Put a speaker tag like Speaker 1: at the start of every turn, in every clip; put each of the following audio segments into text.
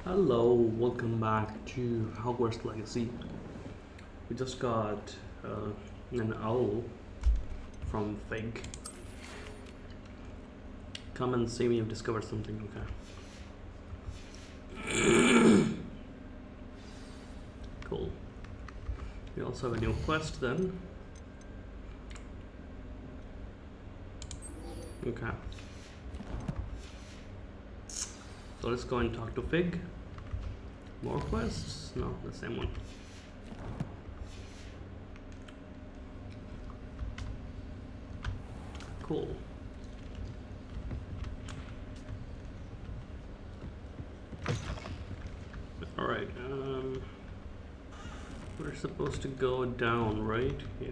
Speaker 1: Hello, welcome back to Hogwarts Legacy. We just got an owl from Fig. Come and see me, I've discovered something, okay. Cool. We also have a new quest then. Okay. So let's go and talk to Fig. More quests? No, the same one. Cool. Alright, we're supposed to go down, right? Yeah.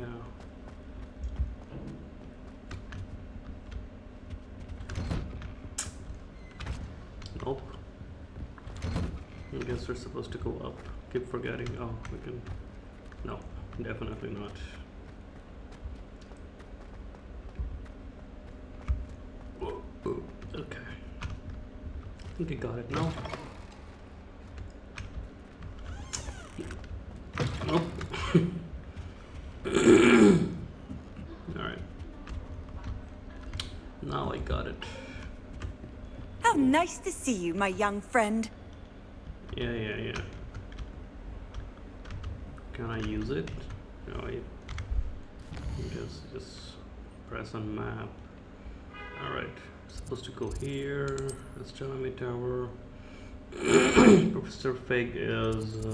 Speaker 1: Nope. I guess we're supposed to go up. Keep forgetting. Oh, we can. No, definitely not. Whoa, whoa. Okay. I think I got it now. Nope. Alright. Now I got it.
Speaker 2: How nice to see you, my young friend.
Speaker 1: Yeah. Can I use it? No, I just press on map. Alright. Supposed to go here. Astronomy tower. Professor Fig is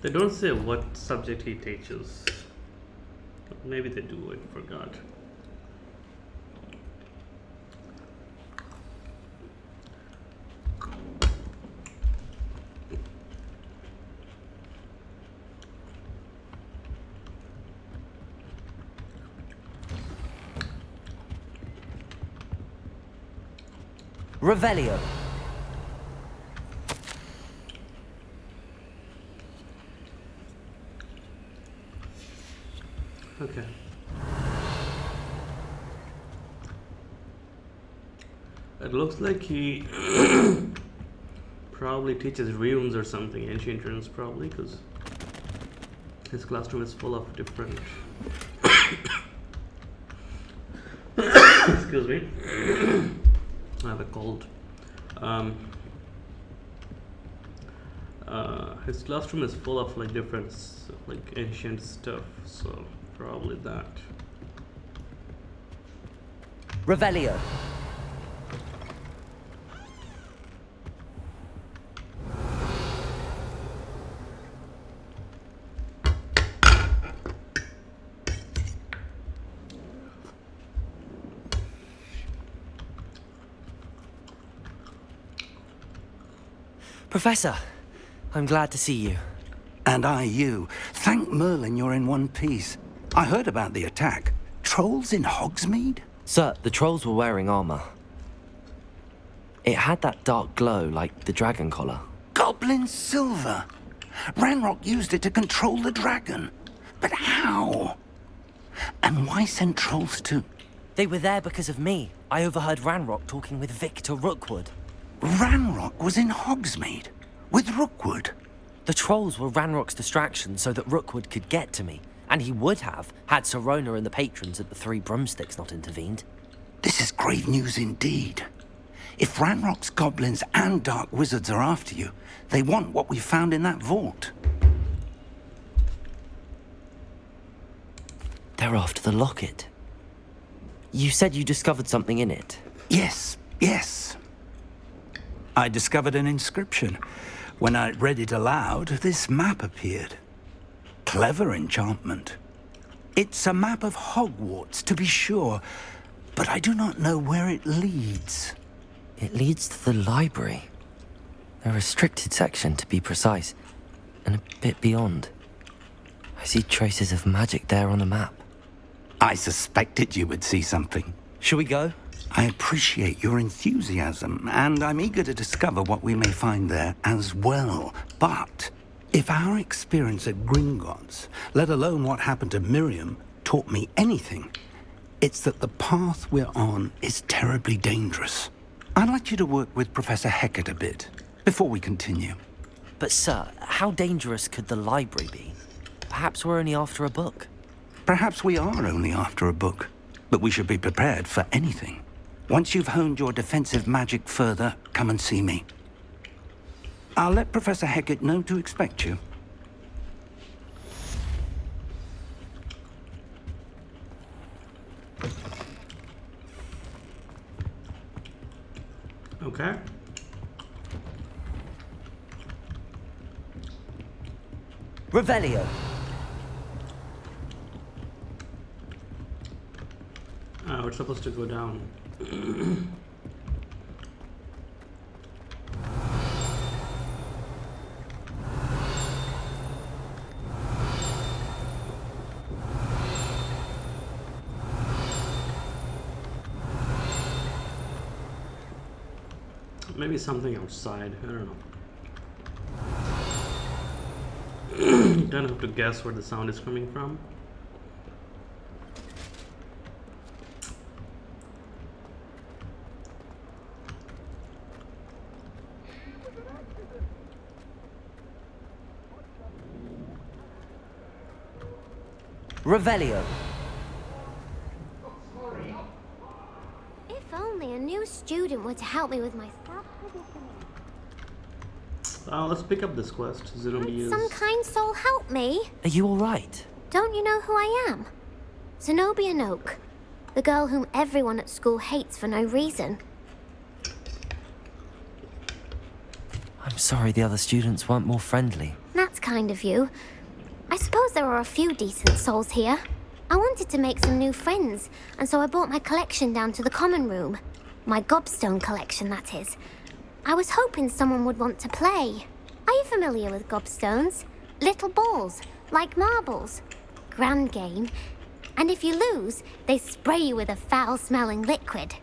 Speaker 1: they don't say what subject he teaches. Maybe they do, I forgot.
Speaker 3: Revelio.
Speaker 1: Okay. It looks like he probably teaches runes or something, ancient runes probably, because his classroom is full of different excuse me. I have a cold. His classroom is full of like different like ancient stuff, so probably that.
Speaker 3: Revelio. Professor, I'm glad to see you.
Speaker 4: And I you. Thank Merlin you're in one piece. I heard about the attack. Trolls in Hogsmeade?
Speaker 3: Sir, the trolls were wearing armor. It had that dark glow like the dragon collar.
Speaker 4: Goblin silver. Ranrock used it to control the dragon. But how? And why send trolls to...
Speaker 3: They were there because of me. I overheard Ranrock talking with Victor Rookwood.
Speaker 4: Ranrock was in Hogsmeade? With Rookwood?
Speaker 3: The trolls were Ranrock's distraction so that Rookwood could get to me. And he would have, had Sirona and the patrons at the Three Broomsticks not intervened.
Speaker 4: This is grave news indeed. If Ranrock's goblins and dark wizards are after you, they want what we found in that vault.
Speaker 3: They're after the locket. You said you discovered something in it.
Speaker 4: Yes. I discovered an inscription. When I read it aloud, this map appeared. Clever enchantment. It's a map of Hogwarts, to be sure, but I do not know where it leads.
Speaker 3: It leads to the library. A restricted section, to be precise, and a bit beyond. I see traces of magic there on the map.
Speaker 4: I suspected you would see something.
Speaker 3: Shall we go?
Speaker 4: I appreciate your enthusiasm, and I'm eager to discover what we may find there as well. But if our experience at Gringotts, let alone what happened to Miriam, taught me anything, it's that the path we're on is terribly dangerous. I'd like you to work with Professor Hecat a bit, before we continue.
Speaker 3: But sir, how dangerous could the library be? Perhaps we're only after a book.
Speaker 4: Perhaps we are only after a book, but we should be prepared for anything. Once you've honed your defensive magic further, come and see me. I'll let Professor Hecat know to expect you.
Speaker 1: Okay.
Speaker 3: Revelio.
Speaker 1: We're supposed to go down. Maybe something outside. I don't know. You don't have to guess where the sound is coming from.
Speaker 3: Revelio.
Speaker 5: If only a new student were to help me with my stuff.
Speaker 1: Let's pick up this quest.
Speaker 5: Would some kind soul help me?
Speaker 3: Are you alright?
Speaker 5: Don't you know who I am? Zenobia Noak, the girl whom everyone at school hates for no reason.
Speaker 3: I'm sorry the other students weren't more friendly.
Speaker 5: That's kind of you. I suppose there are a few decent souls here. I wanted to make some new friends, and so I brought my collection down to the common room. My gobstone collection, that is. I was hoping someone would want to play. Are you familiar with gobstones? Little balls, like marbles. Grand game. And if you lose, they spray you with a foul-smelling liquid.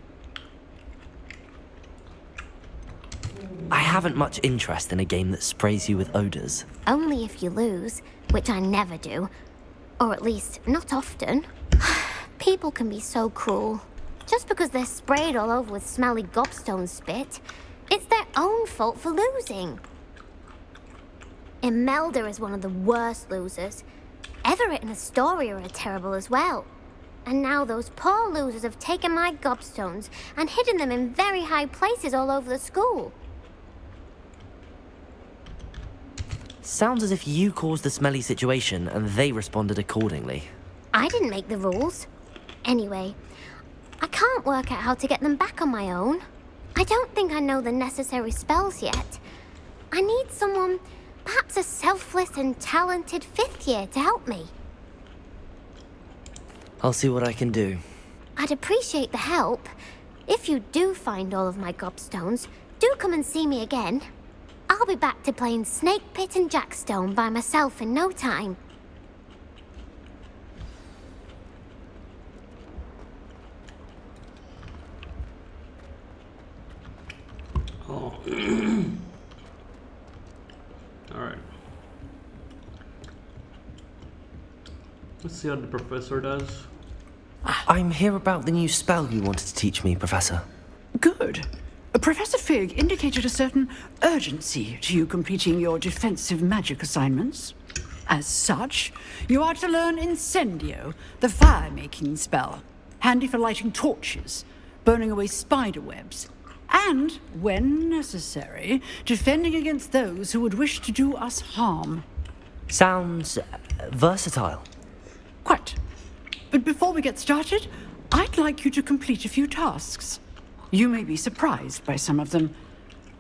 Speaker 3: I haven't much interest in a game that sprays you with odors.
Speaker 5: Only if you lose, which I never do. Or at least, not often. People can be so cruel. Just because they're sprayed all over with smelly gobstone spit, it's their own fault for losing. Imelda is one of the worst losers. Everett and Astoria are terrible as well. And now those poor losers have taken my gobstones and hidden them in very high places all over the school.
Speaker 3: Sounds as if you caused the smelly situation and they responded accordingly.
Speaker 5: I didn't make the rules. Anyway, I can't work out how to get them back on my own. I don't think I know the necessary spells yet. I need someone, perhaps a selfless and talented fifth year to help me.
Speaker 3: I'll see what I can do.
Speaker 5: I'd appreciate the help. If you do find all of my gobstones, do come and see me again. I'll be back to playing Snake Pit and Jackstone by myself in no time.
Speaker 1: Oh. Alright. Let's see what the professor does.
Speaker 3: I'm here about the new spell you wanted to teach me, Professor.
Speaker 6: Good. Professor Fig indicated a certain urgency to you completing your defensive magic assignments. As such, you are to learn Incendio, the fire-making spell, handy for lighting torches, burning away spider webs, and, when necessary, defending against those who would wish to do us harm.
Speaker 3: Sounds versatile.
Speaker 6: Quite. But before we get started, I'd like you to complete a few tasks. You may be surprised by some of them.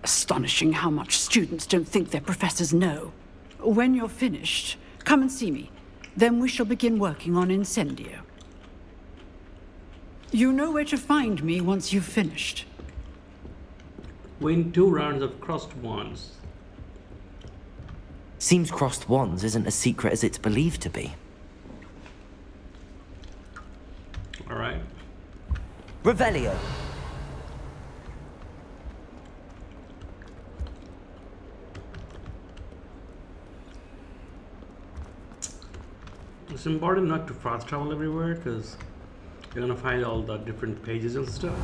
Speaker 6: Astonishing how much students don't think their professors know. When you're finished, come and see me. Then we shall begin working on Incendio. You know where to find me once you've finished.
Speaker 1: Win 2 rounds of crossed wands.
Speaker 3: Seems crossed wands isn't as secret as it's believed to be.
Speaker 1: Alright.
Speaker 3: Revelio.
Speaker 1: It's important not to fast travel everywhere because you're gonna find all the different pages and stuff.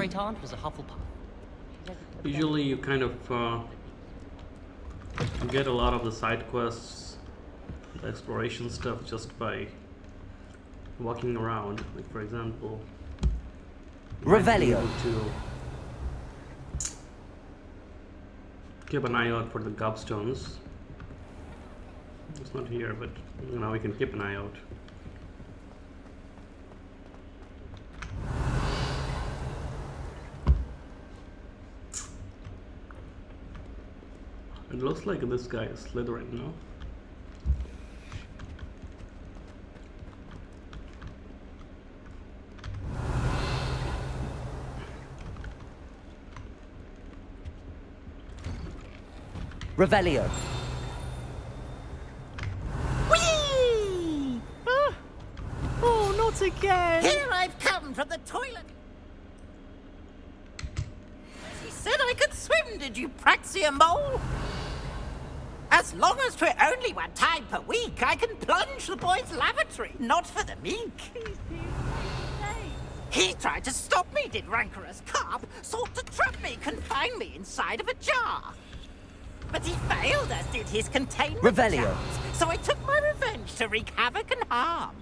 Speaker 7: great-aunt was a Hufflepuff.
Speaker 1: Usually you kind of get a lot of the side quests, the exploration stuff, just by walking around. Like, for example, you might be
Speaker 3: Revelio.
Speaker 1: able to keep an eye out for the gobstones. It's not here, but now we can keep an eye out. It looks like this guy is Slytherin, no?
Speaker 3: Revelio.
Speaker 8: Whee! Oh, not again!
Speaker 9: Here I've come from the toilet. He said I could swim, did you, Praxia Mole? As long as 'twere only one time per week, I can plunge the boy's lavatory, not for the meek. He tried to stop me, did rancorous carp, sought to trap me, confine me inside of a jar. But he failed, as did his containment
Speaker 3: Revelio.
Speaker 9: charms, so I took my revenge to wreak havoc and harm.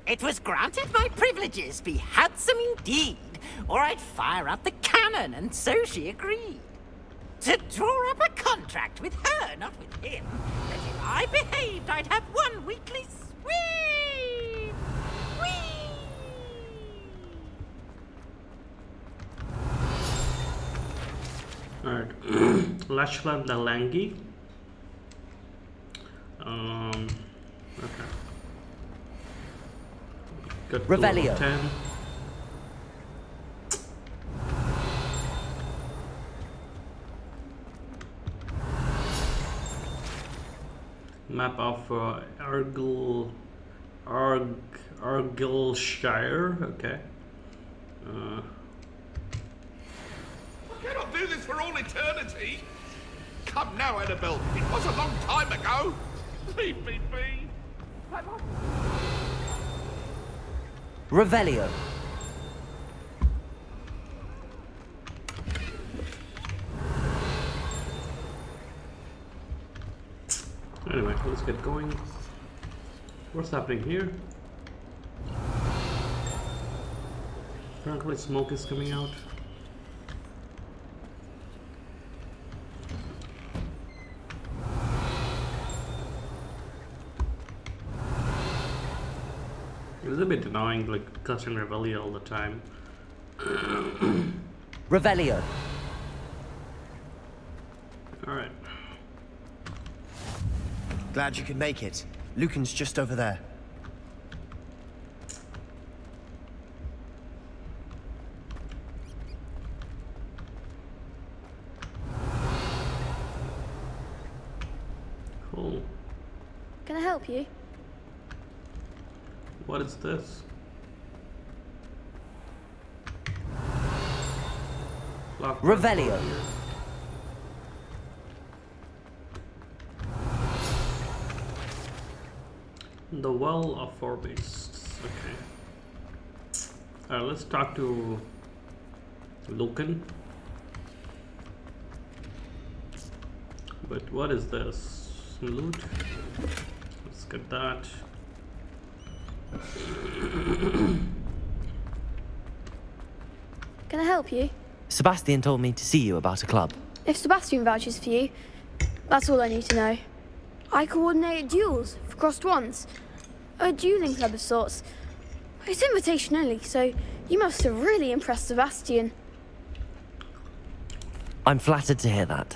Speaker 9: It was granted my privileges be handsome indeed, or I'd fire up the cannon, and so she agreed. To draw up a contract with her, not with him, that if I behaved, I'd have one weekly swim. Whee!
Speaker 1: Alright. Lashla Dalangi. Okay. Got to level
Speaker 3: Revelio.
Speaker 1: 10. Map of Argyllshire. Okay.
Speaker 10: I cannot do this for all eternity. Come now, Annabelle. It was a long time ago. Leave me be.
Speaker 3: Revelio.
Speaker 1: Anyway, let's get going. What's happening here? Apparently smoke is coming out. It was a bit annoying, like casting Reveille all the time.
Speaker 3: Revelio.
Speaker 1: Alright.
Speaker 11: Glad you could make it. Lucan's just over there.
Speaker 1: Cool.
Speaker 12: Can I help you?
Speaker 1: What is this? Lock
Speaker 3: Revelio.
Speaker 1: The Well of Four Beasts. Okay. Let's talk to Lucan. But what is this? Some loot? Let's get that.
Speaker 12: Can I help you?
Speaker 3: Sebastian told me to see you about a club.
Speaker 12: If Sebastian vouches for you, that's all I need to know. I coordinate duels for crossed wands. A dueling club of sorts. It's invitation only, so you must have really impressed Sebastian.
Speaker 3: I'm flattered to hear that.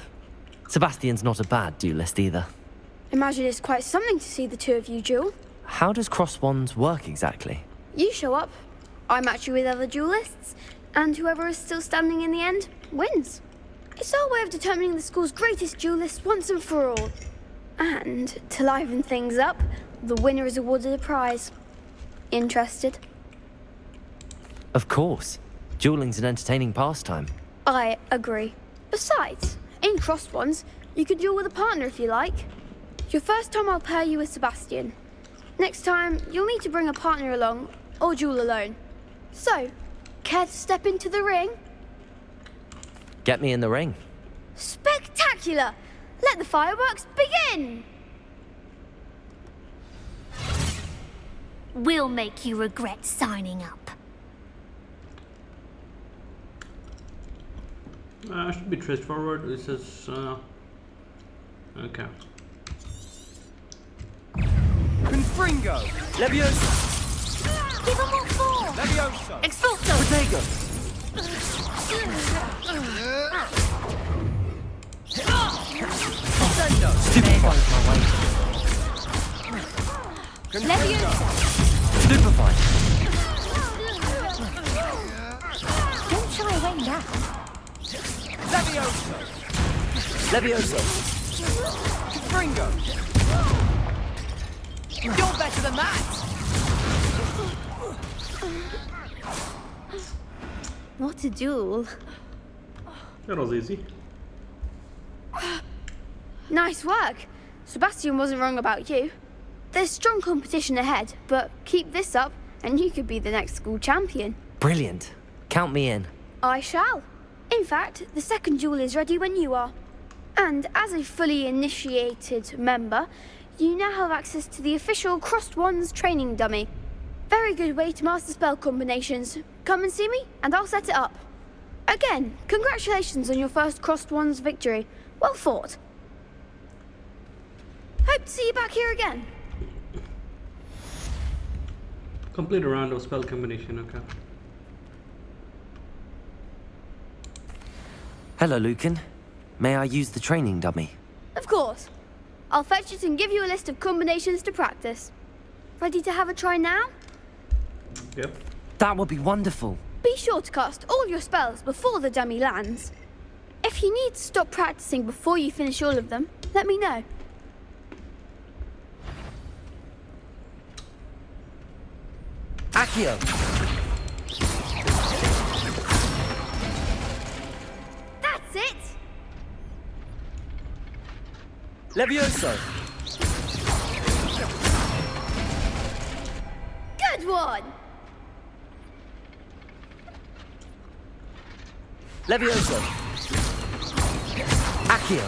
Speaker 3: Sebastian's not a bad duelist either.
Speaker 12: Imagine it's quite something to see the two of you duel.
Speaker 3: How does cross wands work exactly?
Speaker 12: You show up, I match you with other duelists, and whoever is still standing in the end wins. It's our way of determining the school's greatest duelist once and for all. And to liven things up, the winner is awarded a prize. Interested?
Speaker 3: Of course. Dueling's an entertaining pastime.
Speaker 12: I agree. Besides, in crossed ones, you can duel with a partner if you like. Your first time I'll pair you with Sebastian. Next time, you'll need to bring a partner along, or duel alone. So, care to step into the ring?
Speaker 3: Get me in the ring.
Speaker 12: Spectacular! Let the fireworks begin!
Speaker 5: We'll make you regret signing up.
Speaker 1: Should be straightforward. This is okay.
Speaker 11: Confringo!
Speaker 4: Leviosa!
Speaker 5: Give them all four!
Speaker 11: Leviosa!
Speaker 5: Expulso!
Speaker 4: Protego!
Speaker 11: Descendo!
Speaker 3: Stupefied my way.
Speaker 5: Leviosa!
Speaker 3: Stupefied.
Speaker 5: Don't shy away now.
Speaker 11: Leviosa!
Speaker 3: Leviosa.
Speaker 11: Confringo!
Speaker 9: You're better than that!
Speaker 12: What a duel.
Speaker 1: That was easy.
Speaker 12: Nice work. Sebastian wasn't wrong about you. There's strong competition ahead, but keep this up and you could be the next school champion.
Speaker 3: Brilliant. Count me in.
Speaker 12: I shall. In fact, the second duel is ready when you are. And as a fully initiated member, you now have access to the official Crossed Wands training dummy. Very good way to master spell combinations. Come and see me, and I'll set it up. Again, congratulations on your first Crossed Wands victory. Well fought. Hope to see you back here again.
Speaker 1: Complete a round of spell combination, okay.
Speaker 3: Hello, Lucan. May I use the training dummy?
Speaker 12: Of course. I'll fetch it and give you a list of combinations to practice. Ready to have a try now?
Speaker 1: Yep.
Speaker 3: That would be wonderful.
Speaker 12: Be sure to cast all your spells before the dummy lands. If you need to stop practicing before you finish all of them, let me know.
Speaker 3: Accio.
Speaker 12: That's it!
Speaker 11: Levioso!
Speaker 12: Good one!
Speaker 3: Levioso. Accio.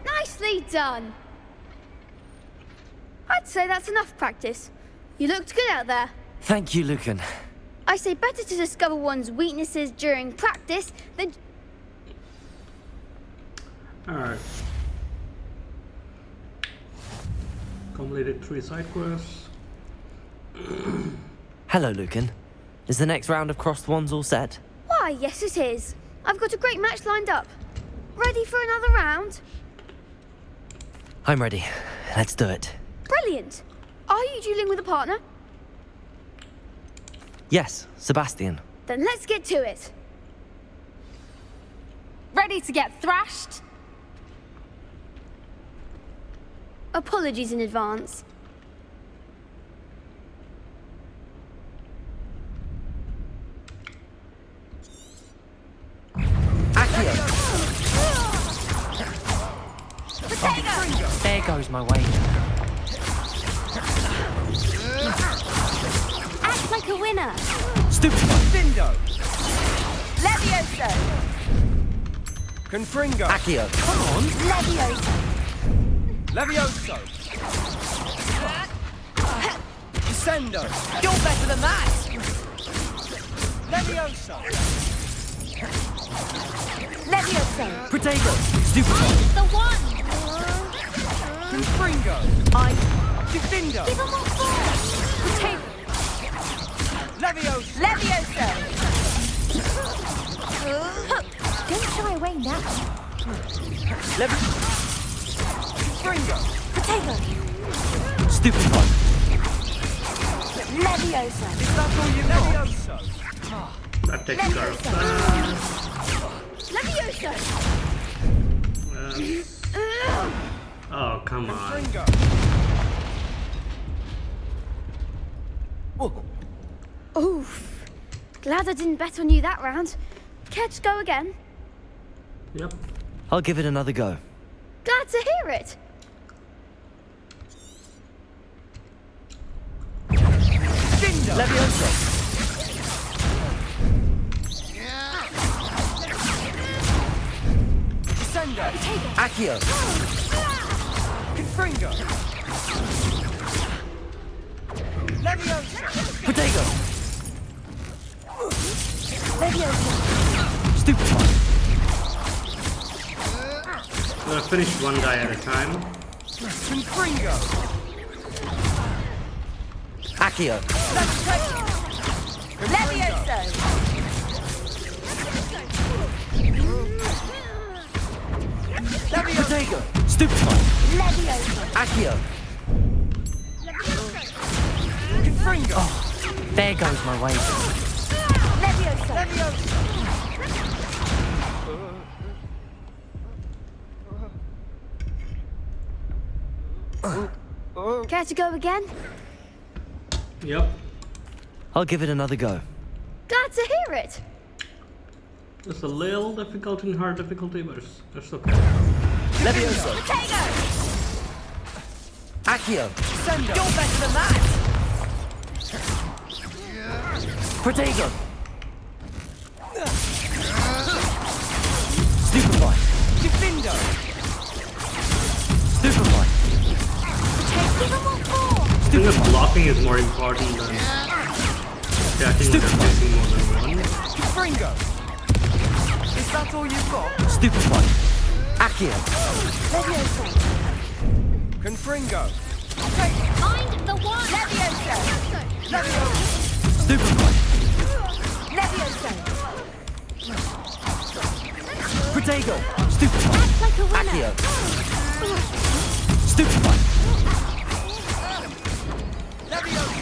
Speaker 12: Nicely done! I'd say that's enough practice. You looked good out there.
Speaker 3: Thank you, Lucan.
Speaker 12: I say better to discover one's weaknesses during practice than...
Speaker 1: Alright. Completed 3 side quests.
Speaker 3: Hello, Lucan. Is the next round of Crossed Wands all set?
Speaker 12: Why, yes it is. I've got a great match lined up. Ready for another round?
Speaker 3: I'm ready. Let's do it.
Speaker 12: Brilliant. Are you dueling with a partner?
Speaker 3: Yes, Sebastian.
Speaker 12: Then let's get to it.
Speaker 2: Ready to get thrashed?
Speaker 12: Apologies in advance.
Speaker 3: Accio. There goes my way.
Speaker 5: Act like a winner.
Speaker 3: Stupid.
Speaker 11: Dindo!
Speaker 2: Levioso!
Speaker 11: Confringo!
Speaker 3: Accio.
Speaker 11: Come on!
Speaker 5: Levioso.
Speaker 11: Levioso! Descendo!
Speaker 9: You're better than that!
Speaker 11: Levioso!
Speaker 2: Levioso!
Speaker 3: Protego. Stupid.
Speaker 5: The one.
Speaker 11: Confringo! Dindo!
Speaker 5: Give them all four.
Speaker 11: Levioso!
Speaker 2: Levioso!
Speaker 5: Don't shy away now.
Speaker 11: Confringo!
Speaker 2: Potato!
Speaker 3: Stupid.
Speaker 2: Levioso!
Speaker 11: Is that all you got? Levioso!
Speaker 1: That takes care of that.
Speaker 12: Levioso!
Speaker 1: Oh, come on.
Speaker 11: Confringo!
Speaker 12: Oof. Glad I didn't bet on you that round. Care to go again?
Speaker 1: Yep.
Speaker 3: I'll give it another go.
Speaker 12: Glad to hear it.
Speaker 11: Dindo!
Speaker 3: Levioso.
Speaker 11: Defender!
Speaker 3: Accio!
Speaker 11: Confringo! Leviosa!
Speaker 3: Protego!
Speaker 5: Leviosa!
Speaker 3: Stupefy!
Speaker 1: I'm gonna finish one guy at a time.
Speaker 11: Confringo!
Speaker 3: Accio!
Speaker 5: Leviosa!
Speaker 3: Protego! Stupefy!
Speaker 5: Leviosa!
Speaker 3: Accio!
Speaker 11: Confringo!
Speaker 3: Oh, there goes my wages.
Speaker 5: Leviosa!
Speaker 12: Care to go again?
Speaker 1: Yep.
Speaker 3: I'll give it another go.
Speaker 12: Glad to hear it.
Speaker 1: It's a little difficult in hard difficulty, but it's okay.
Speaker 3: Leviosa!
Speaker 5: Potato!
Speaker 3: Accio!
Speaker 5: You're better than that!
Speaker 3: Protego! Stupefy!
Speaker 11: Defender!
Speaker 3: Stupefy!
Speaker 5: Give him what for!
Speaker 1: I think the blocking is more important than attacking when you're facing more than one.
Speaker 11: Confringo! Is that all you've got?
Speaker 3: Stupefy! Accio!
Speaker 5: Leviosa!
Speaker 11: Confringo!
Speaker 5: Mind the one! Leviosa!
Speaker 3: Stupefy!
Speaker 5: Leviosa!
Speaker 3: Protego! Stupefy!
Speaker 5: Act like a winner!
Speaker 3: Accio! Stupefy!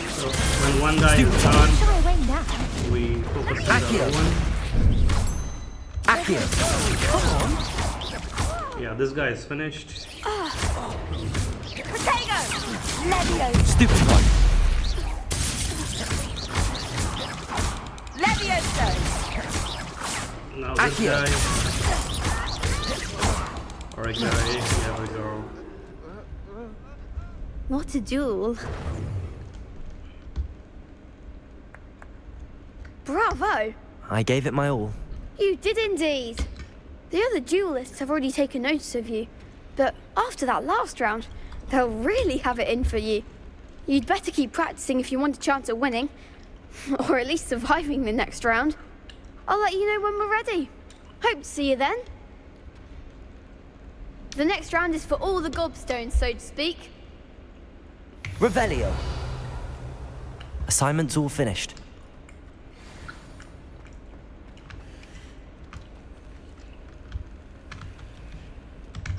Speaker 1: So when one guy is gone,
Speaker 5: Shy away now.
Speaker 1: we focus on the
Speaker 3: Accio.
Speaker 1: other one.
Speaker 3: Accio!
Speaker 1: Yeah, this guy is finished.
Speaker 5: Potato! Leviosa!
Speaker 3: Stupefy!
Speaker 5: Leviosa!
Speaker 1: Now this
Speaker 3: Accio.
Speaker 1: guy. Alright guy, here we go.
Speaker 12: What a duel. Bravo!
Speaker 3: I gave it my all.
Speaker 12: You did indeed. The other duelists have already taken notice of you, but after that last round, they'll really have it in for you. You'd better keep practicing if you want a chance at winning, or at least surviving the next round. I'll let you know when we're ready. Hope to see you then. The next round is for all the gobstones, so to speak.
Speaker 3: Revelio! Assignment's all finished.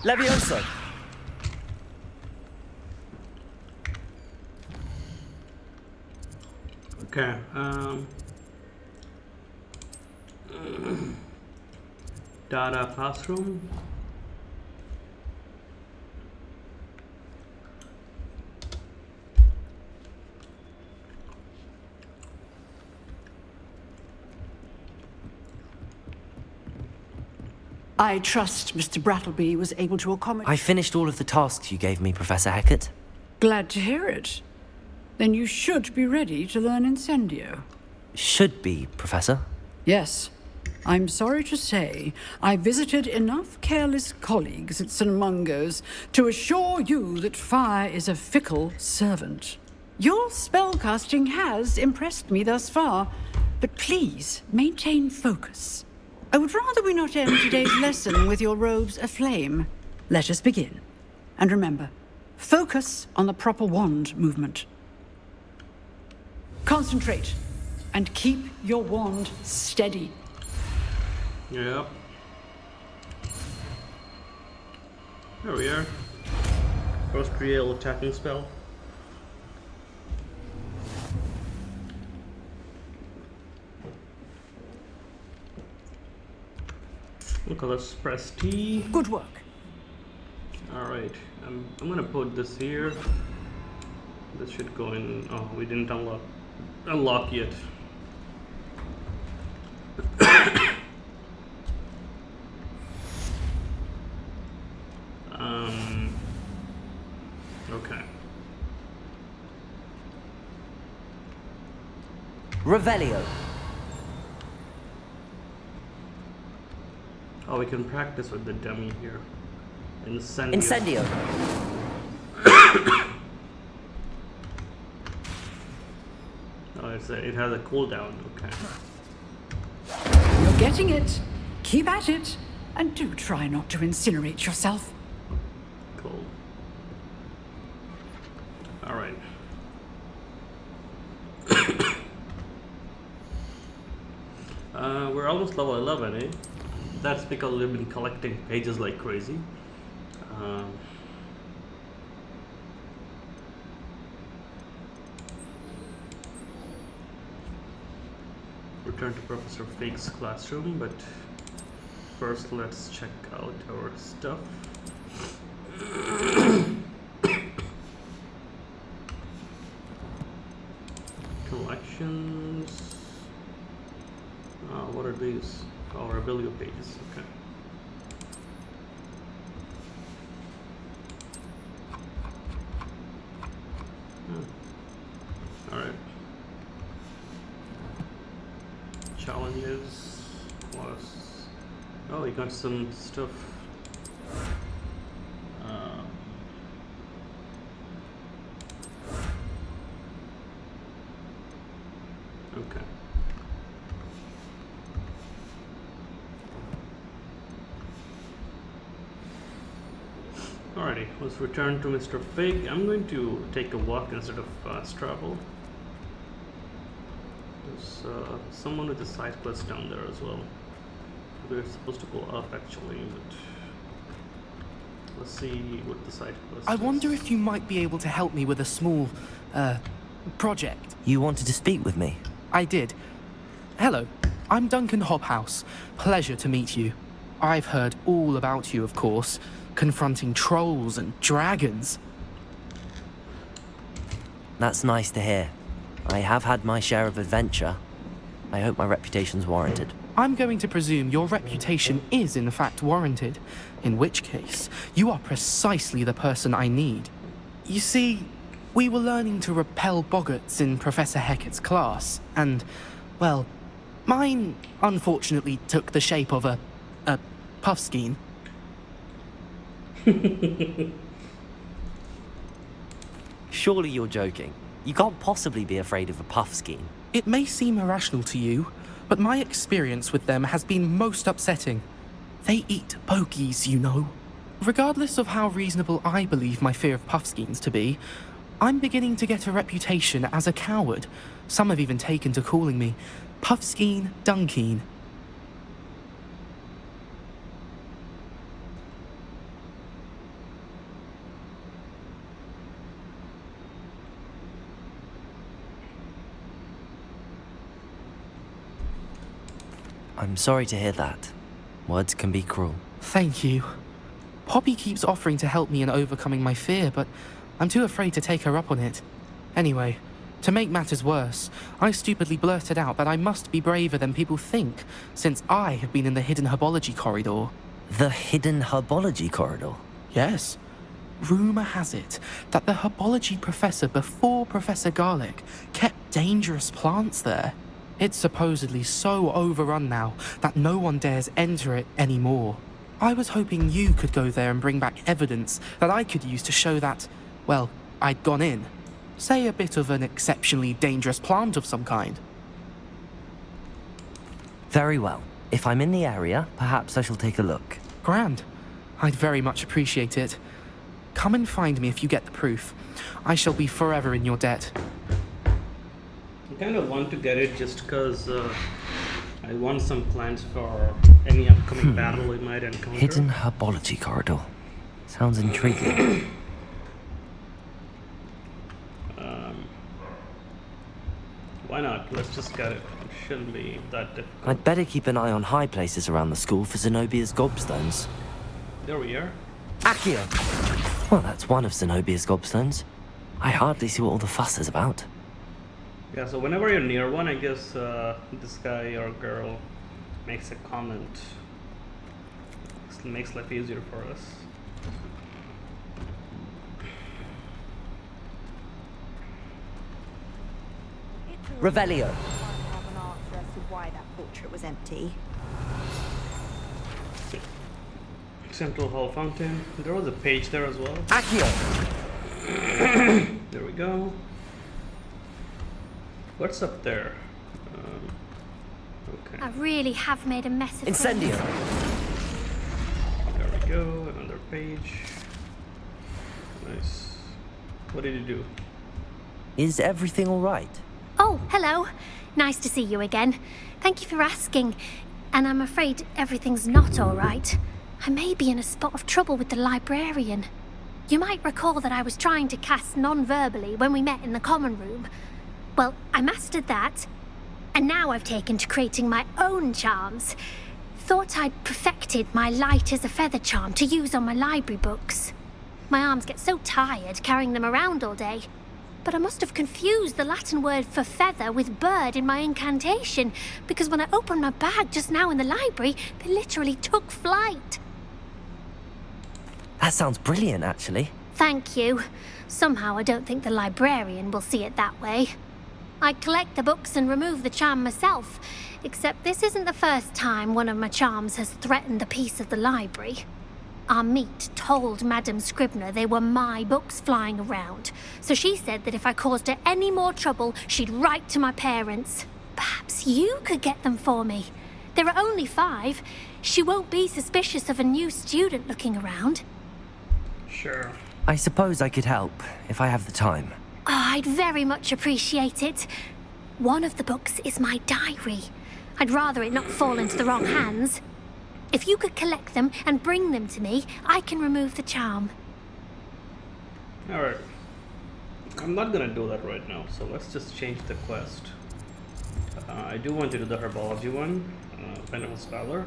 Speaker 3: Levioso!
Speaker 1: Okay, data classroom.
Speaker 6: I trust Mr. Brattleby was able to accommodate.
Speaker 3: I finished all of the tasks you gave me, Professor Hecat.
Speaker 6: Glad to hear it. Then you should be ready to learn Incendio.
Speaker 3: Should be, Professor.
Speaker 6: Yes. I'm sorry to say, I visited enough careless colleagues at St. Mungo's to assure you that fire is a fickle servant. Your spellcasting has impressed me thus far, but please maintain focus. I would rather we not end today's lesson with your robes aflame. Let us begin. And remember, focus on the proper wand movement. Concentrate, and keep your wand steady.
Speaker 1: Yep. There we are. First real attacking spell. Okay, let's press T.
Speaker 6: Good work.
Speaker 1: Alright, I'm gonna put this here. This should go in. Oh, we didn't unlock yet. Okay.
Speaker 3: Revelio.
Speaker 1: Oh, we can practice with the dummy here. Incendio.
Speaker 3: Incendio.
Speaker 1: Oh, it has a cooldown. Okay.
Speaker 6: You're getting it. Keep at it. And do try not to incinerate yourself.
Speaker 1: Cool. All right. We're almost level 11, eh? That's because we've been collecting pages like crazy. Return to Professor Fig's classroom, but first let's check out our stuff. Collections. What are these? Our ability pages. Okay. All right. Challenges was. Oh, we got some stuff. Okay. Alrighty, let's return to Mr. Fig. I'm going to take a walk instead of fast travel. There's someone with a side quest down there as well. We're supposed to go up actually, but let's see what the side quest
Speaker 11: I
Speaker 1: is.
Speaker 11: wonder if you might be able to help me with a small, project.
Speaker 3: You wanted to speak with me?
Speaker 11: I did. Hello, I'm Duncan Hobhouse. Pleasure to meet you. I've heard all about you, of course, confronting trolls and dragons.
Speaker 3: That's nice to hear. I have had my share of adventure. I hope my reputation's warranted.
Speaker 11: I'm going to presume your reputation is in fact warranted, in which case, you are precisely the person I need. You see, we were learning to repel boggarts in Professor Hecat's class, and, well, mine unfortunately took the shape of a puffskein.
Speaker 3: Surely you're joking. You can't possibly be afraid of a puffskein.
Speaker 11: It may seem irrational to you, but my experience with them has been most upsetting. They eat bogies, you know. Regardless of how reasonable I believe my fear of puffskeins to be, I'm beginning to get a reputation as a coward. Some have even taken to calling me Puffskeen Dunkeen.
Speaker 3: I'm sorry to hear that. Words can be cruel.
Speaker 11: Thank you. Poppy keeps offering to help me in overcoming my fear, but I'm too afraid to take her up on it. Anyway, to make matters worse, I stupidly blurted out that I must be braver than people think, since I have been in the hidden herbology corridor.
Speaker 3: The hidden herbology corridor?
Speaker 11: Yes. Rumour has it that the herbology professor before Professor Garlic kept dangerous plants there. It's supposedly so overrun now that no one dares enter it anymore. I was hoping you could go there and bring back evidence that I could use to show that, well, I'd gone in. Say a bit of an exceptionally dangerous plant of some kind.
Speaker 3: Very well. If I'm in the area, perhaps I shall take a look.
Speaker 11: Grand. I'd very much appreciate it. Come and find me if you get the proof. I shall be forever in your debt.
Speaker 1: I kind of want to get it just because I want some plans for any upcoming battle we might encounter.
Speaker 3: Hidden herbology corridor. Sounds intriguing.
Speaker 1: Why not? Let's just get it. It shouldn't be that difficult.
Speaker 3: I'd better keep an eye on high places around the school for Zenobia's gobstones.
Speaker 1: There we are.
Speaker 3: Accio! Well, that's one of Zenobia's gobstones. I hardly see what all the fuss is about.
Speaker 1: Yeah, so whenever you're near one, I guess this guy or girl makes a comment. It makes life easier for us.
Speaker 3: Revelio.
Speaker 7: I have an answer as to why that portrait was empty.
Speaker 1: Central Hall Fountain. There was a page there as well.
Speaker 3: Accio!
Speaker 1: There we go. What's up there? Okay.
Speaker 5: I really have made a mess of
Speaker 3: Incendio!
Speaker 1: There we go. Another page. Nice. What did you do?
Speaker 3: Is everything alright?
Speaker 5: Oh, hello. Nice to see you again. Thank you for asking. And I'm afraid everything's not all right. I may be in a spot of trouble with the librarian. You might recall that I was trying to cast non-verbally when we met in the common room. Well, I mastered that, and now I've taken to creating my own charms. Thought I'd perfected my light as a feather charm to use on my library books. My arms get so tired carrying them around all day. But I must have confused the Latin word for feather with bird in my incantation, because when I opened my bag just now in the library, they literally took flight.
Speaker 3: That sounds brilliant, actually.
Speaker 5: Thank you. Somehow I don't think the librarian will see it that way. I collect the books and remove the charm myself, except this isn't the first time one of my charms has threatened the peace of the library. Our meet told Madame Scribner they were my books flying around, so she said that if I caused her any more trouble, she'd write to my parents. Perhaps you could get them for me. There are only 5. She won't be suspicious of a new student looking around.
Speaker 1: Sure.
Speaker 3: I suppose I could help, if I have the time.
Speaker 5: Oh, I'd very much appreciate it. One of the books is my diary. I'd rather it not fall into the wrong hands. If you could collect them and bring them to me, I can remove the charm.
Speaker 1: Alright. I'm not gonna do that right now, so let's just change the quest. I do want to do the herbology one, Venomous Scholar.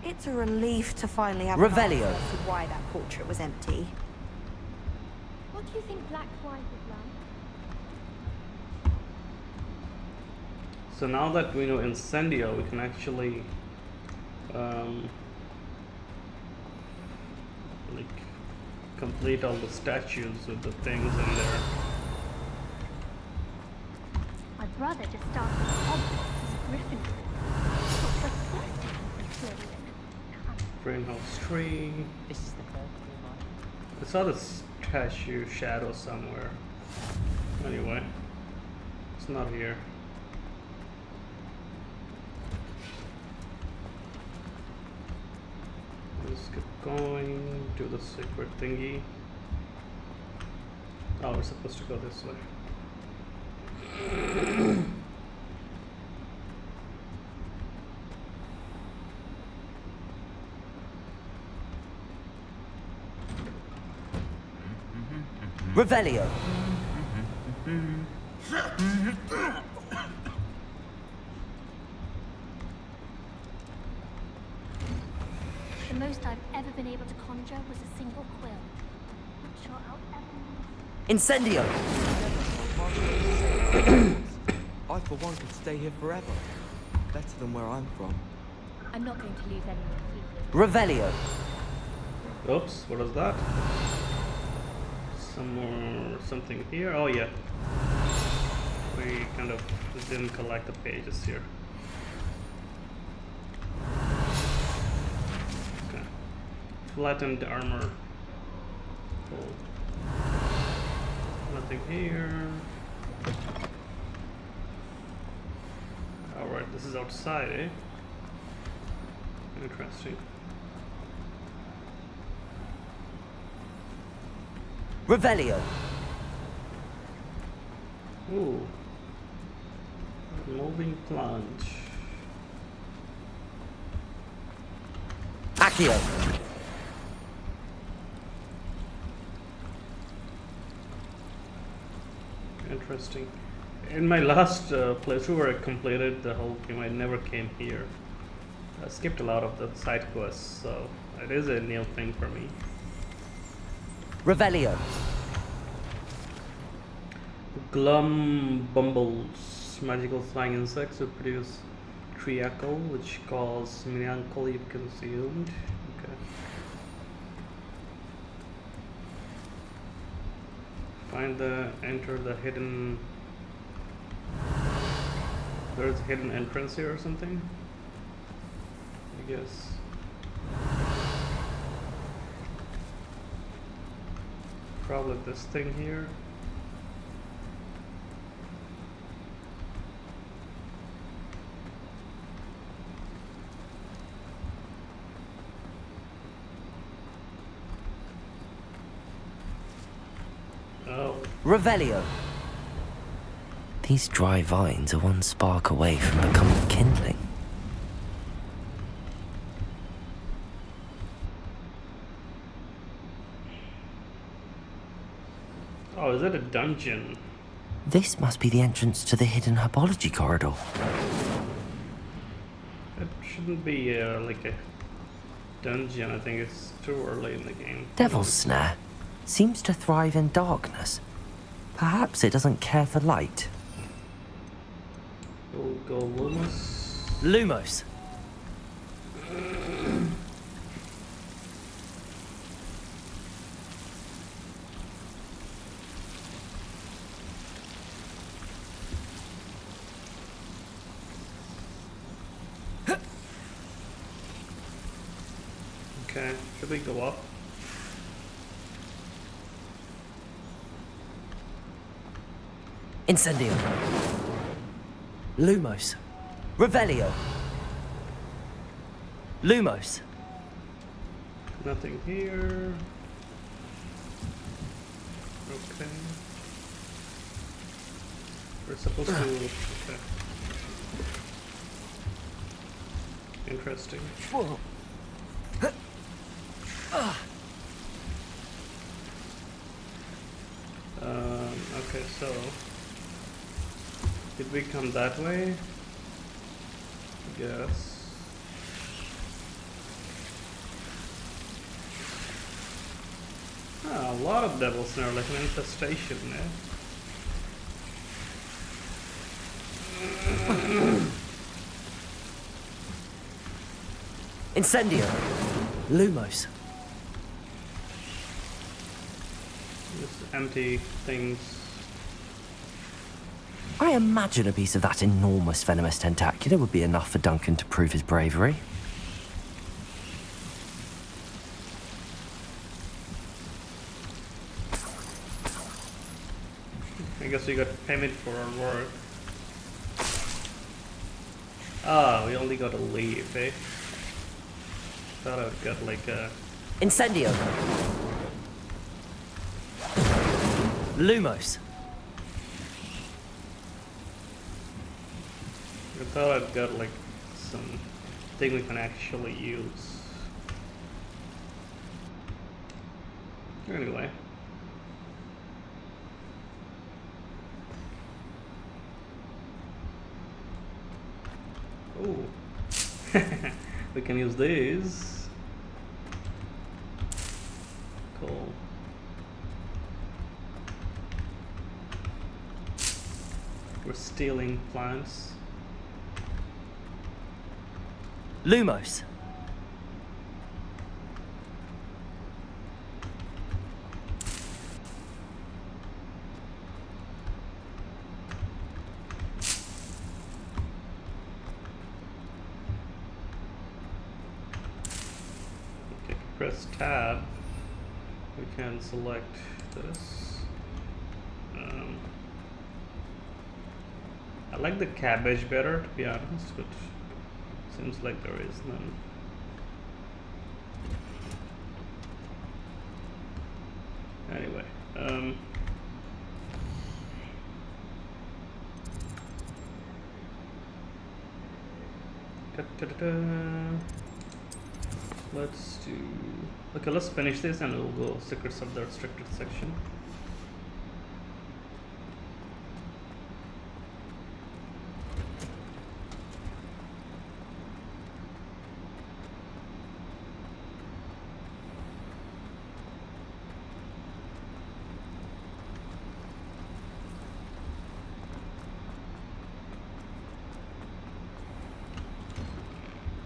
Speaker 2: It's a relief to finally have
Speaker 3: Revelio.
Speaker 2: an answer as to why that portrait was empty.
Speaker 5: What do you think Black White is like?
Speaker 1: So now that we know Incendio, we can actually like complete all the statues with the things in there.
Speaker 5: My brother just started at Hogwarts as a Gryffindor. What's the first time he's Slytherin?
Speaker 1: Greenhouse tree.
Speaker 9: This is the first one.
Speaker 1: I saw this statue shadow somewhere. Anyway, it's not here. Let's keep going. Do the secret thingy. Oh, we're supposed to go this way.
Speaker 3: Revelio.
Speaker 5: The most I've ever been able to conjure was a single quill. Not sure I'll ever...
Speaker 3: Incendio.
Speaker 7: I, for one, could stay here forever. Better than where I'm from.
Speaker 5: I'm not going to lose any more secrets.
Speaker 3: Revelio.
Speaker 1: Oops, what is that? Something here. Oh yeah, we kind of didn't collect the pages here. Okay, flattened armor. Cool. Nothing here. All right, this is outside, eh? Interesting.
Speaker 3: Revelio.
Speaker 1: Ooh. Moving plunge.
Speaker 3: Accio.
Speaker 1: Interesting. In my last playthrough where I completed the whole game, I never came here. I skipped a lot of the side quests, so it is a new thing for me.
Speaker 3: Revelio.
Speaker 1: Glum bumbles, magical flying insects who produce triacle, which cause melancholy if consumed. Okay. enter the hidden. There's a hidden entrance here or something, I guess. Probably this thing here. Oh.
Speaker 3: Revelio. These dry vines are one spark away from becoming kindling.
Speaker 1: Oh, is that a dungeon?
Speaker 3: This must be the entrance to the hidden herbology corridor.
Speaker 1: It shouldn't be like a dungeon. I think it's too early in the game.
Speaker 3: Devil's Snare seems to thrive in darkness. Perhaps it doesn't care for light.
Speaker 1: We'll go Lumos.
Speaker 3: Lumos.
Speaker 1: Okay, should we go up?
Speaker 3: Incendio. Lumos. Revelio. Lumos.
Speaker 1: Nothing here. Okay. We're supposed to... Okay. Interesting. Okay, so... Did we come that way? I guess. Ah, a lot of devils now, like an infestation there.
Speaker 3: Incendio. Lumos.
Speaker 1: Just empty things.
Speaker 3: I imagine a piece of that enormous venomous tentacular would be enough for Duncan to prove his bravery.
Speaker 1: I guess we got payment for our work. Ah, we only got a leaf, eh? Thought I'd got like a...
Speaker 3: Incendio. Lumos.
Speaker 1: I thought I'd got like some thing we can actually use. Anyway. Oh. We can use these. Cool. We're stealing plants.
Speaker 3: Lumos.
Speaker 1: Okay, press tab. We can select this. I like the cabbage better, to be honest, but seems like there is none. Anyway, let's do... Okay, let's finish this and we'll go secrets of the restricted section.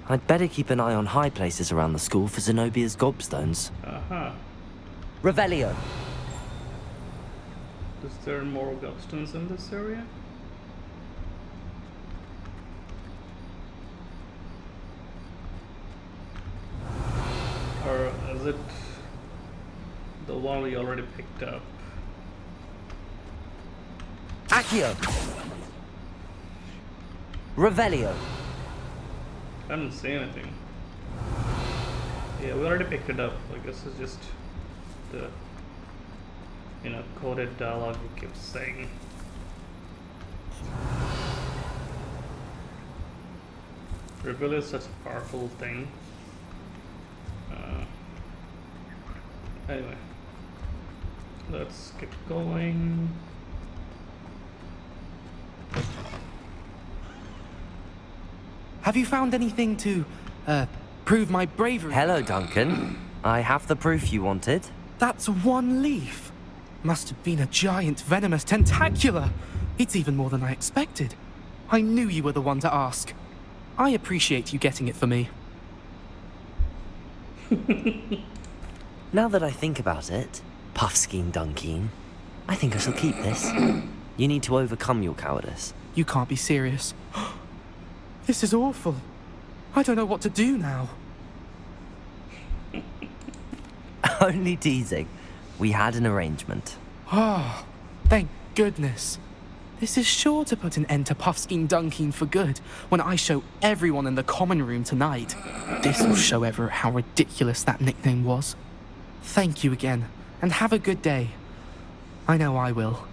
Speaker 3: I'd better keep an eye on high places around the school for Zenobia's gobstones.
Speaker 1: Aha.
Speaker 3: Revelio.
Speaker 1: Is there more gobstones in this area? Or is it the one we already picked up?
Speaker 3: Accio! Revelio!
Speaker 1: I didn't see anything. Yeah, we already picked it up. I guess it's just the, coded dialogue we keep saying. Reveal is such a powerful thing. Anyway, let's keep going.
Speaker 11: Have you found anything to, prove my bravery?
Speaker 3: Hello, Duncan. I have the proof you wanted.
Speaker 11: That's one leaf. Must have been a giant venomous tentacula. It's even more than I expected. I knew you were the one to ask. I appreciate you getting it for me.
Speaker 3: Now that I think about it, Puffskein Dunkeen, I think I shall keep this. You need to overcome your cowardice.
Speaker 11: You can't be serious. This is awful. I don't know what to do now.
Speaker 3: Only teasing. We had an arrangement.
Speaker 11: Oh, thank goodness. This is sure to put an end to Puffskein Dunkeen for good when I show everyone in the common room tonight. This will show Everett how ridiculous that nickname was. Thank you again, and have a good day. I know I will.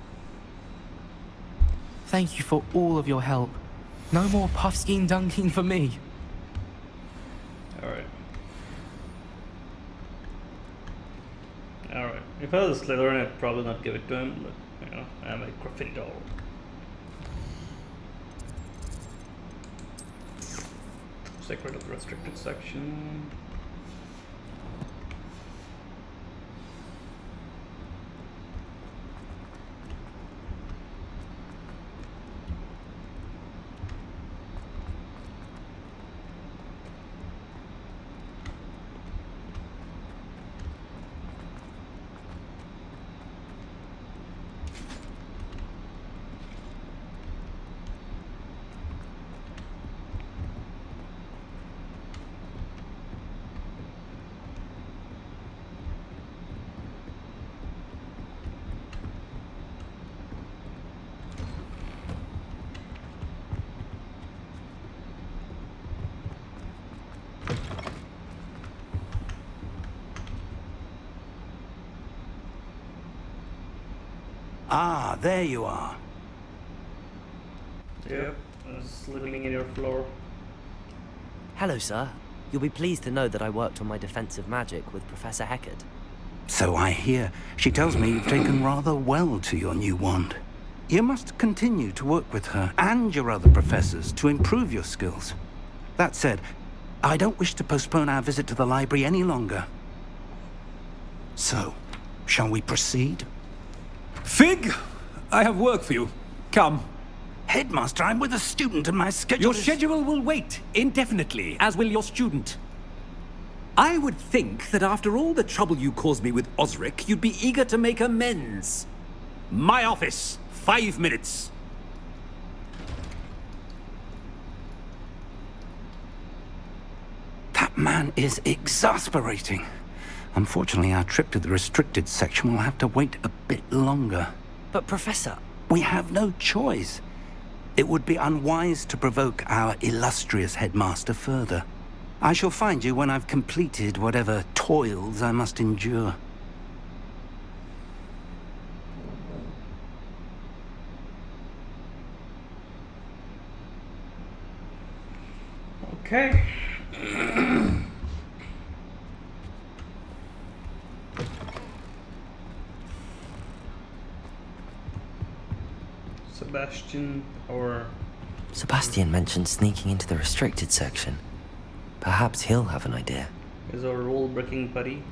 Speaker 11: Thank you for all of your help. No more Puffskein Dunkeen for me.
Speaker 1: Alright. Alright. If I was a Slytherin, I'd probably not give it to him, but, I'm a Gryffindor. Secret of the restricted section.
Speaker 4: Ah, there you are.
Speaker 1: Yep, living in your floor.
Speaker 3: Hello, sir. You'll be pleased to know that I worked on my defensive magic with Professor Heckard.
Speaker 4: So I hear. She tells me you've taken rather well to your new wand. You must continue to work with her and your other professors to improve your skills. That said, I don't wish to postpone our visit to the library any longer. So, shall we proceed?
Speaker 13: Fig, I have work for you. Come.
Speaker 4: Headmaster, I'm with a student and my schedule
Speaker 13: Your schedule will wait indefinitely, as will your student. I would think that after all the trouble you caused me with Osric, you'd be eager to make amends. My office, 5 minutes.
Speaker 4: That man is exasperating. Unfortunately, our trip to the restricted section will have to wait a bit longer.
Speaker 3: But, Professor...
Speaker 4: We have no choice. It would be unwise to provoke our illustrious headmaster further. I shall find you when I've completed whatever toils I must endure.
Speaker 1: Okay. Sebastian, or...
Speaker 3: Sebastian mentioned sneaking into the restricted section. Perhaps he'll have an idea.
Speaker 1: Is our rule-breaking buddy.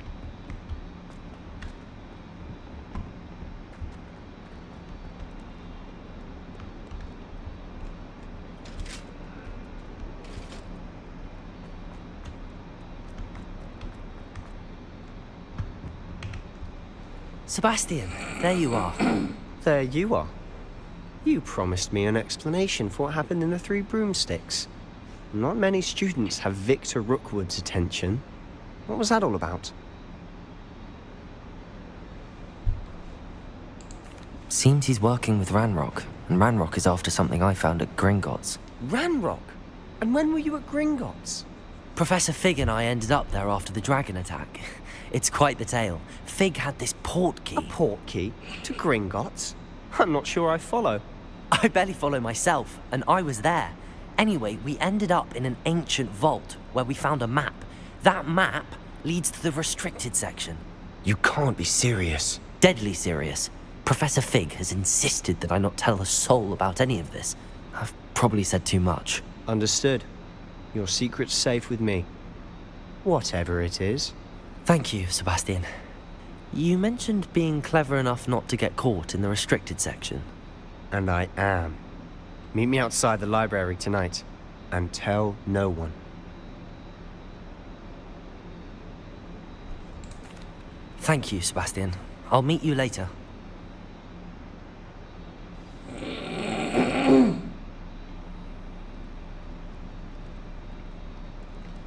Speaker 3: Sebastian, there you are.
Speaker 14: there you are. You promised me an explanation for what happened in the Three Broomsticks. Not many students have Victor Rookwood's attention. What was that all about?
Speaker 3: Seems he's working with Ranrock, and Ranrock is after something I found at Gringotts.
Speaker 14: Ranrock? And when were you at Gringotts?
Speaker 3: Professor Fig and I ended up there after the dragon attack. It's quite the tale. Fig had this port key.
Speaker 14: A port key? To Gringotts? I'm not sure I follow.
Speaker 3: I barely follow myself, and I was there. Anyway, we ended up in an ancient vault where we found a map. That map leads to the restricted section.
Speaker 14: You can't be serious.
Speaker 3: Deadly serious. Professor Fig has insisted that I not tell a soul about any of this. I've probably said too much.
Speaker 14: Understood. Your secret's safe with me. Whatever it is.
Speaker 3: Thank you, Sebastian. You mentioned being clever enough not to get caught in the restricted section.
Speaker 14: And I am. Meet me outside the library tonight, and tell no one.
Speaker 3: Thank you, Sebastian. I'll meet you later.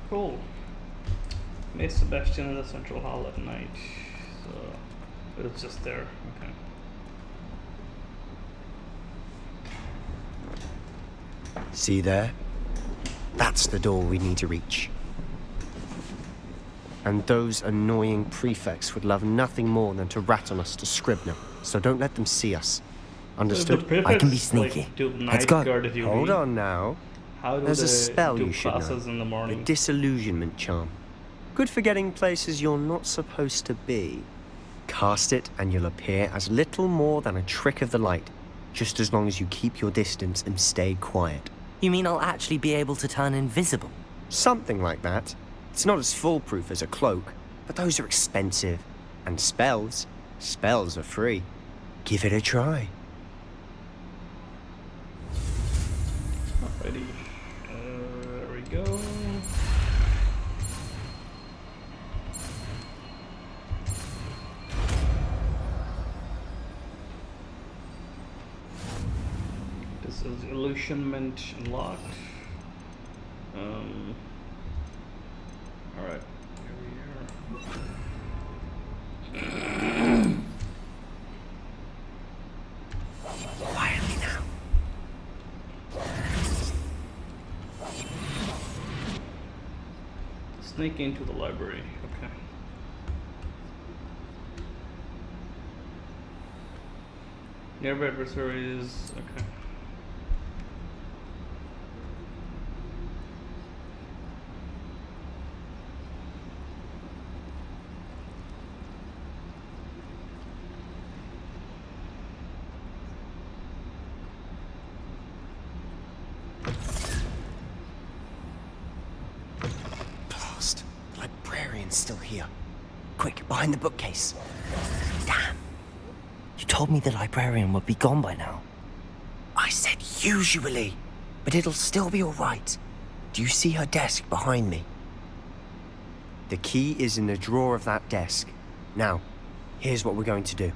Speaker 1: Cool. Made Sebastian in the central hall at night, so it was just there. Okay.
Speaker 14: See there? That's the door we need to reach. And those annoying prefects would love nothing more than to rat on us to Scribner, so don't let them see us. Understood?
Speaker 3: I can be sneaky. Let's go.
Speaker 14: Hold on now.
Speaker 1: How do
Speaker 14: There's a
Speaker 1: they
Speaker 14: spell
Speaker 1: do
Speaker 14: you should
Speaker 1: classes
Speaker 14: know.
Speaker 1: in the
Speaker 14: The
Speaker 1: morning?
Speaker 14: disillusionment charm. Good for getting places you're not supposed to be. Cast it and you'll appear as little more than a trick of the light, just as long as you keep your distance and stay quiet.
Speaker 3: You mean I'll actually be able to turn invisible?
Speaker 14: Something like that. It's not as foolproof as a cloak, but those are expensive. And spells are free. Give it a try.
Speaker 1: Alrighty. There we go. This is illusionment unlocked. Alright. Here we are.
Speaker 14: Quietly now.
Speaker 1: Sneak into the library. Okay. Nearby adversaries. Okay.
Speaker 14: Blast. The librarian's still here. Quick, behind the bookcase. Damn.
Speaker 3: You told me the librarian would be gone by now.
Speaker 14: I said usually, but it'll still be all right. Do you see her desk behind me? The key is in the drawer of that desk. Now, here's what we're going to do.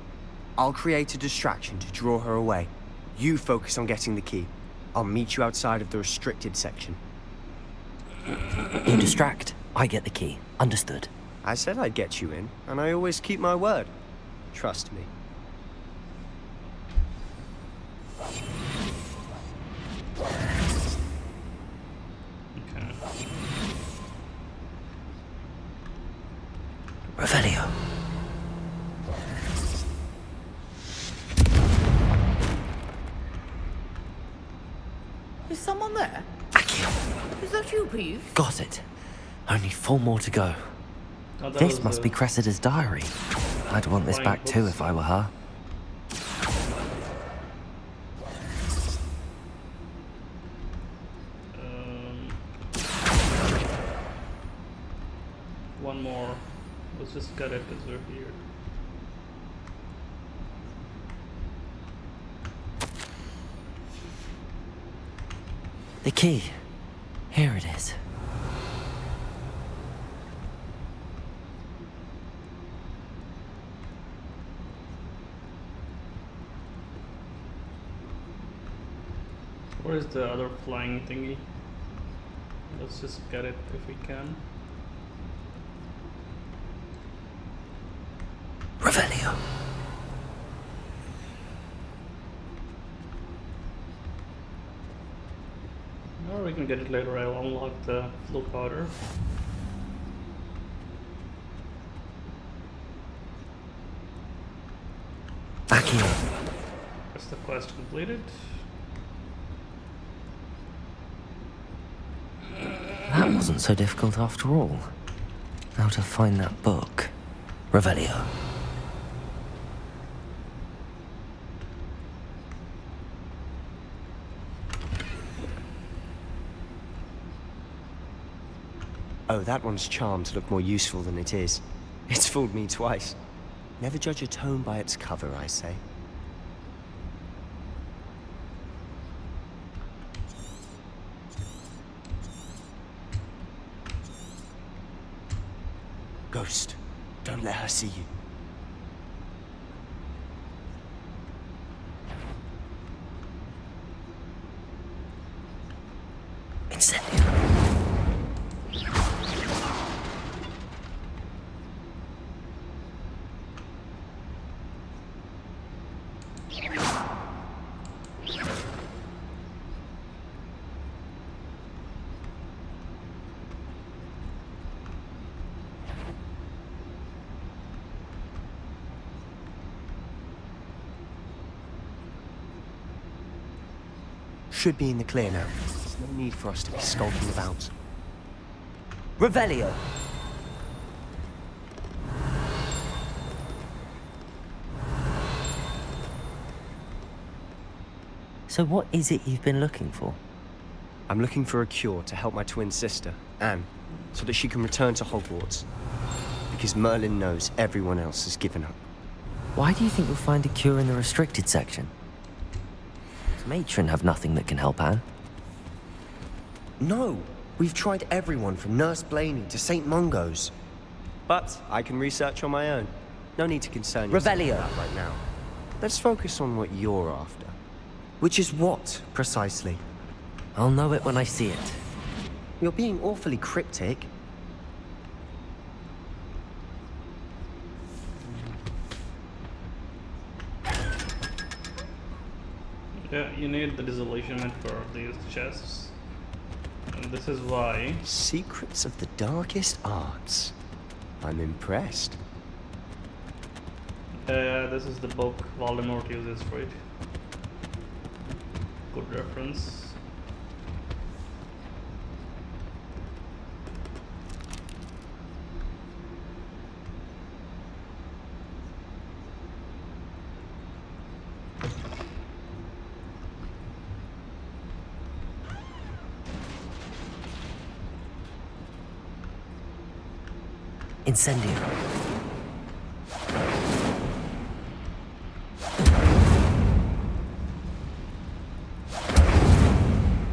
Speaker 14: I'll create a distraction to draw her away. You focus on getting the key. I'll meet you outside of the restricted section.
Speaker 3: You distract, I get the key. Understood.
Speaker 14: I said I'd get you in, and I always keep my word. Trust me.
Speaker 3: Revelio.
Speaker 8: Is someone there? Is that you, Peeve?
Speaker 3: Got it. Only 4 more to go.
Speaker 1: Oh, that
Speaker 3: This
Speaker 1: was
Speaker 3: must be Cressida's diary. I'd want this back too if I were her.
Speaker 1: One more. Let's just cut it because we're here.
Speaker 3: The key. Here it is.
Speaker 1: Where is the other flying thingy? Let's just get it if we can.
Speaker 3: Revelio.
Speaker 1: Or we can get it later. I'll unlock the flow powder.
Speaker 3: Back here.
Speaker 1: That's the quest completed.
Speaker 3: That wasn't so difficult after all. How to find that book. Revelio.
Speaker 14: Oh, that one's charmed to look more useful than it is. It's fooled me twice. Never judge a tome by its cover, I say. Ghost, don't let her see you.
Speaker 3: Incendio.
Speaker 14: Should be in the clear now. There's no need for us to be skulking about.
Speaker 3: Revelio. So what is it you've been looking for?
Speaker 14: I'm looking for a cure to help my twin sister, Anne, so that she can return to Hogwarts. Because Merlin knows everyone else has given up.
Speaker 3: Why do you think you'll find a cure in the restricted section? Does Matron have nothing that can help Anne?
Speaker 14: No! We've tried everyone from Nurse Blaney to St. Mungo's. But I can research on my own. No need to concern yourself with that right now. Let's focus on what you're after. Which is what, precisely?
Speaker 3: I'll know it when I see it.
Speaker 14: You're being awfully cryptic.
Speaker 1: Yeah, you need the disillusionment for these chests. And this is why.
Speaker 14: Secrets of the darkest arts. I'm impressed.
Speaker 1: This is the book Voldemort uses for it. Good reference.
Speaker 3: Incendio.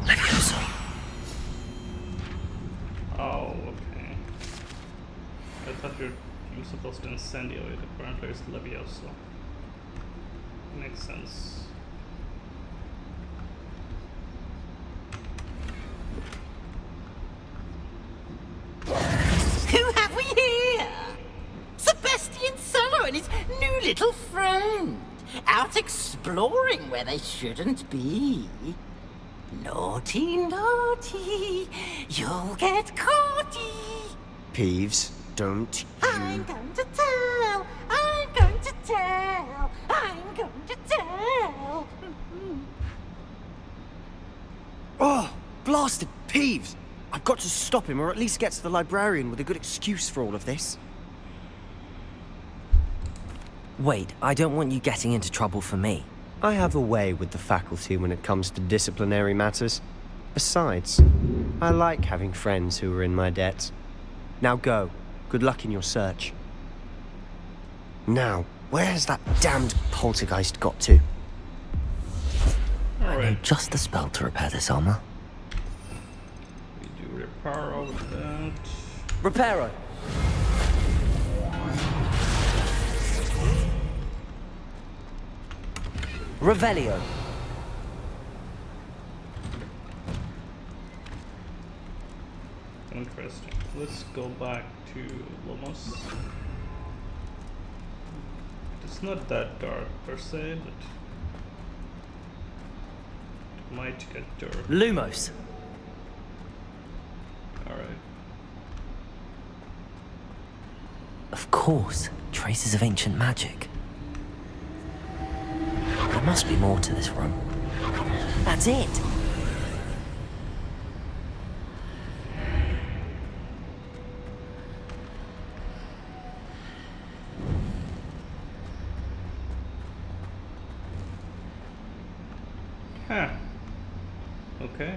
Speaker 3: Levioso.
Speaker 1: Oh, okay. I thought you were supposed to incendio it. Apparently it's Levioso. Makes sense.
Speaker 9: Who have we here? Sebastian Solo and his new little friend. Out exploring where they shouldn't be. Naughty, naughty. You'll get caughty.
Speaker 14: Peeves, don't
Speaker 9: I'm going to tell. I'm going to tell. I'm going to tell.
Speaker 14: Oh, blasted Peeves! I've got to stop him, or at least get to the librarian with a good excuse for all of this.
Speaker 3: Wait, I don't want you getting into trouble for me.
Speaker 14: I have a way with the faculty when it comes to disciplinary matters. Besides, I like having friends who are in my debt. Now go. Good luck in your search. Now, where has that damned poltergeist got to?
Speaker 3: I know just the spell to repair this armor.
Speaker 1: We do repair of that.
Speaker 3: Reparo. Revelio.
Speaker 1: interesting. Let's go back to Lumos. It's not that dark per se, but it might get dark.
Speaker 3: Lumos.
Speaker 1: Alright.
Speaker 3: Of course, traces of ancient magic. There must be more to this room. That's it!
Speaker 1: Huh. Okay.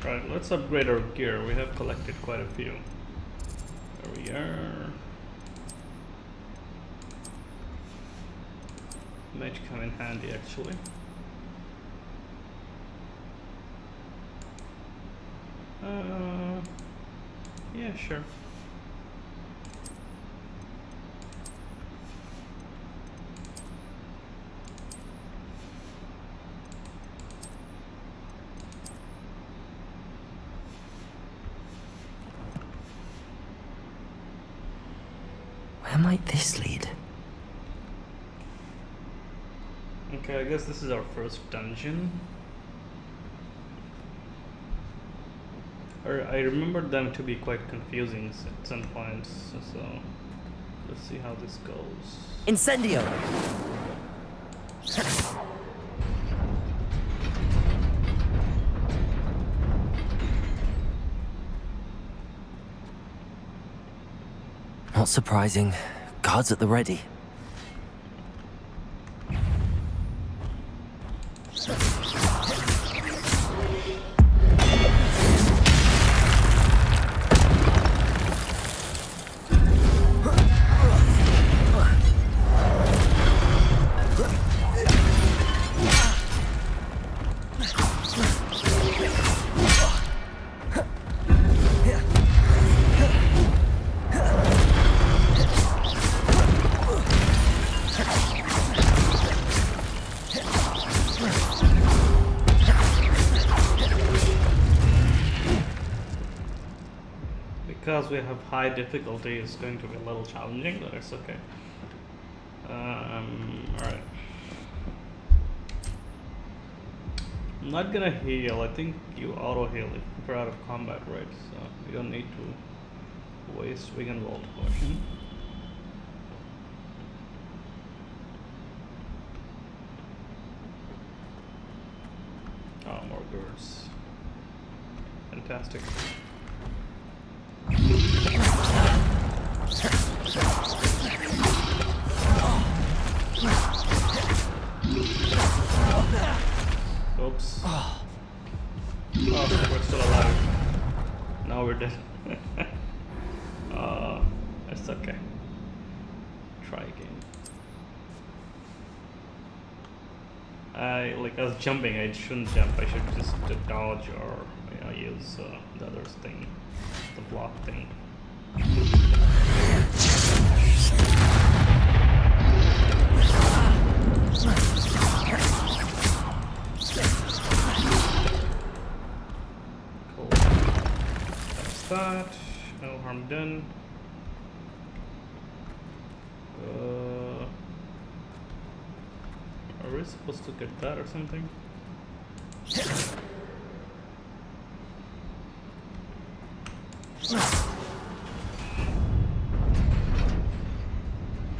Speaker 1: Right, let's upgrade our gear. We have collected quite a few. There we are. Might come in handy actually. Yeah, sure.
Speaker 3: Where might this lead?
Speaker 1: Okay, I guess this is our first dungeon. I remember them to be quite confusing at some points, so let's see how this goes.
Speaker 3: Incendio! Not surprising. Guards at the ready.
Speaker 1: Because we have high difficulty, it's going to be a little challenging, but it's okay. Alright. I'm not gonna heal. I think you auto heal if you're out of combat, right? So we don't need to waste Vegan Vault potion. Oh, more birds. Fantastic. Oops. Oh, we're still alive. Now we're dead. It's okay. Try again. I was jumping. I shouldn't jump. I should just dodge or use the other thing, the block thing. Cool. That's that. No harm done. Are we supposed to get that or something?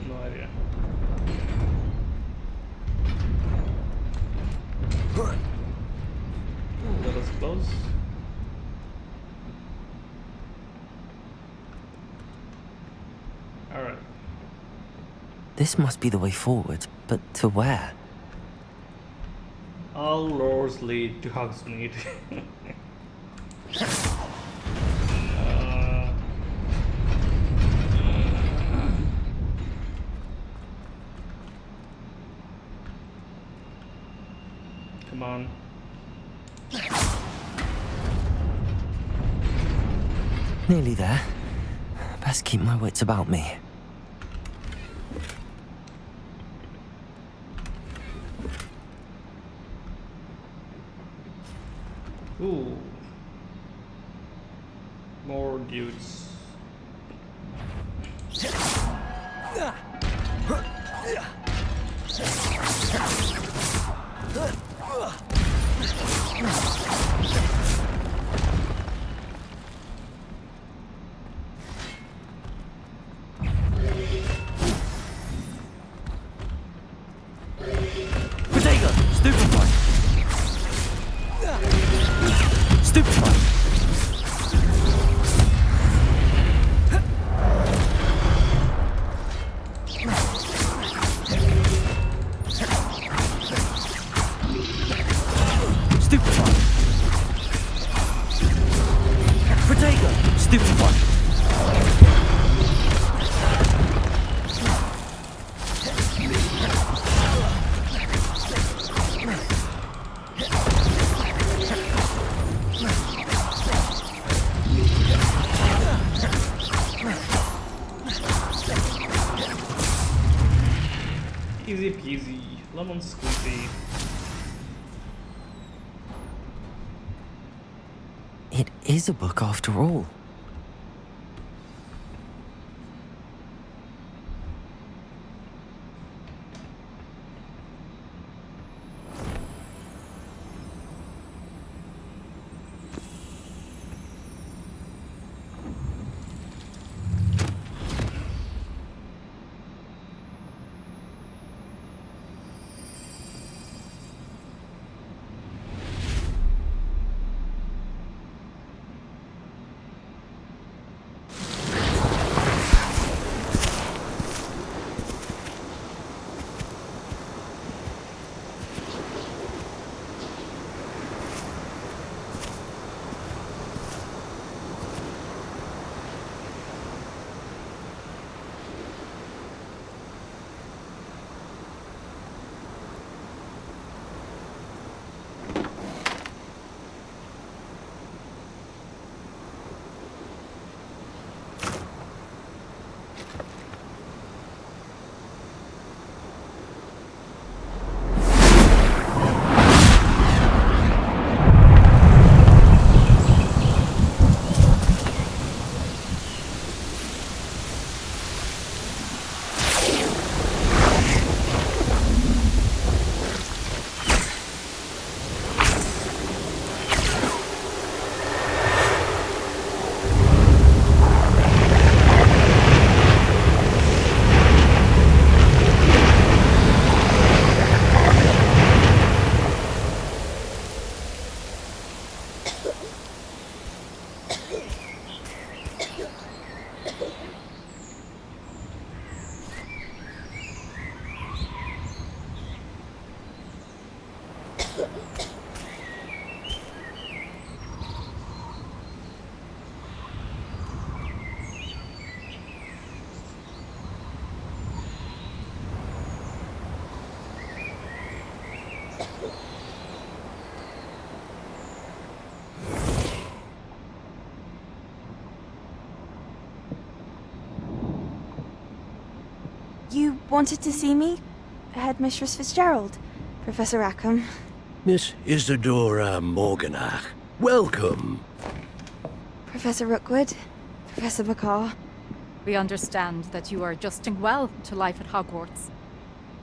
Speaker 1: No idea. That was close. Alright.
Speaker 3: This must be the way forward, but to where?
Speaker 1: All roads lead to Hogsmeade. Come on.
Speaker 3: Nearly there. Best keep my wits about me.
Speaker 1: Ooh. More dudes.
Speaker 3: Protego! Stupefy! Stupefy! Stupefy! Protego! Stupefy!
Speaker 1: Easy peasy, lemon squeezy.
Speaker 3: It is a book after all.
Speaker 15: You wanted to see me? Headmistress Fitzgerald, Professor Rackham.
Speaker 16: Miss Isadora Morganach, welcome.
Speaker 15: Professor Rookwood, Professor McCaw.
Speaker 17: We understand that you are adjusting well to life at Hogwarts.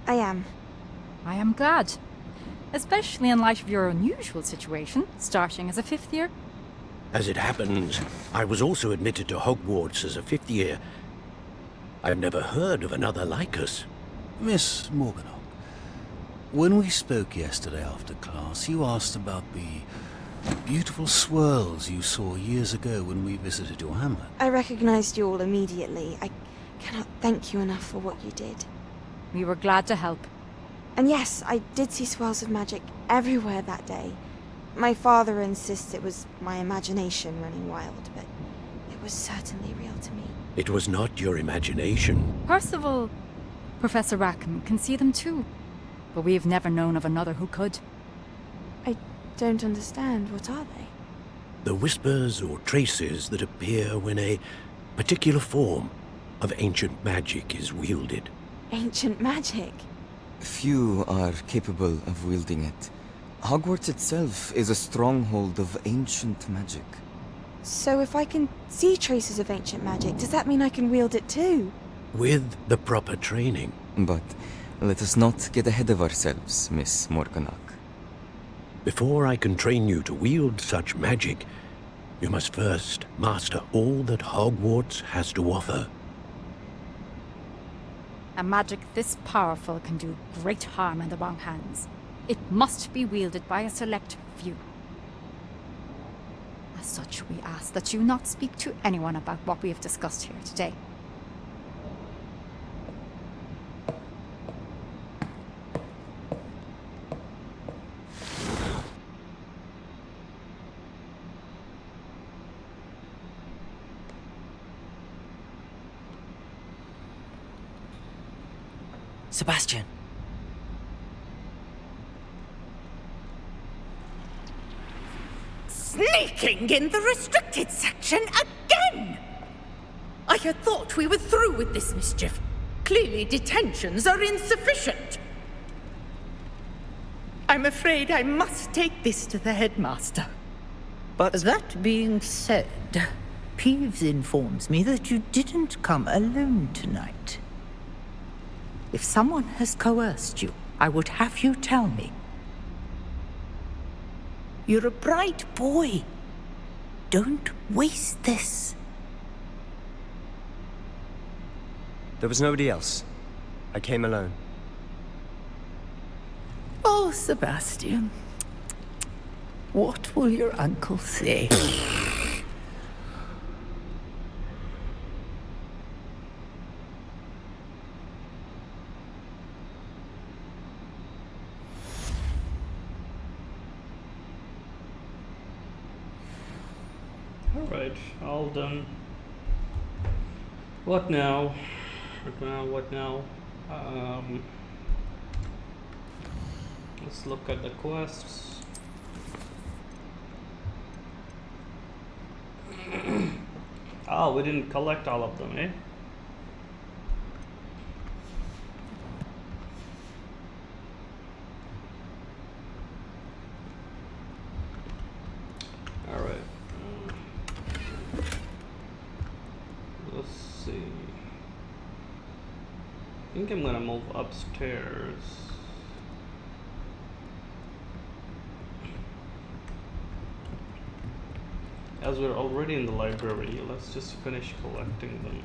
Speaker 15: I am.
Speaker 17: I am glad. Especially in light of your unusual situation, starting as a 5th year.
Speaker 16: As it happens, I was also admitted to Hogwarts as a 5th year. I've never heard of another like us.
Speaker 18: Miss Morganach, when we spoke yesterday after class, you asked about the beautiful swirls you saw years ago when we visited your hamlet.
Speaker 15: I recognized you all immediately. I cannot thank you enough for what you did.
Speaker 17: We were glad to help.
Speaker 15: And yes, I did see swirls of magic everywhere that day. My father insists it was my imagination running wild, but it was certainly real to me.
Speaker 16: It was not your imagination.
Speaker 17: Percival, Professor Rackham can see them too, but we've never known of another who could.
Speaker 15: I don't understand. What are they?
Speaker 16: The whispers or traces that appear when a particular form of ancient magic is wielded.
Speaker 15: Ancient magic?
Speaker 19: Few are capable of wielding it. Hogwarts itself is a stronghold of ancient magic.
Speaker 15: So if I can see traces of ancient magic, does that mean I can wield it too?
Speaker 16: With the proper training.
Speaker 19: But let us not get ahead of ourselves, Miss Morganach.
Speaker 16: Before I can train you to wield such magic, you must first master all that Hogwarts has to offer.
Speaker 17: A magic this powerful can do great harm in the wrong hands. It must be wielded by a select few. As such, we ask that you not speak to anyone about what we have discussed here today.
Speaker 3: Sebastian.
Speaker 8: Sneaking in the restricted section again! I had thought we were through with this mischief. Clearly detentions are insufficient. I'm afraid I must take this to the headmaster.
Speaker 20: But that being said, Peeves informs me that you didn't come alone tonight. If someone has coerced you, I would have you tell me. You're a bright boy. Don't waste this.
Speaker 14: There was nobody else. I came alone.
Speaker 20: Oh, Sebastian. What will your uncle say?
Speaker 1: Alright, all done. What now? What now? Let's look at the quests. Oh, we didn't collect all of them, eh? Alright. Let's see. I think I'm gonna move upstairs. As we're already in the library, let's just finish collecting them.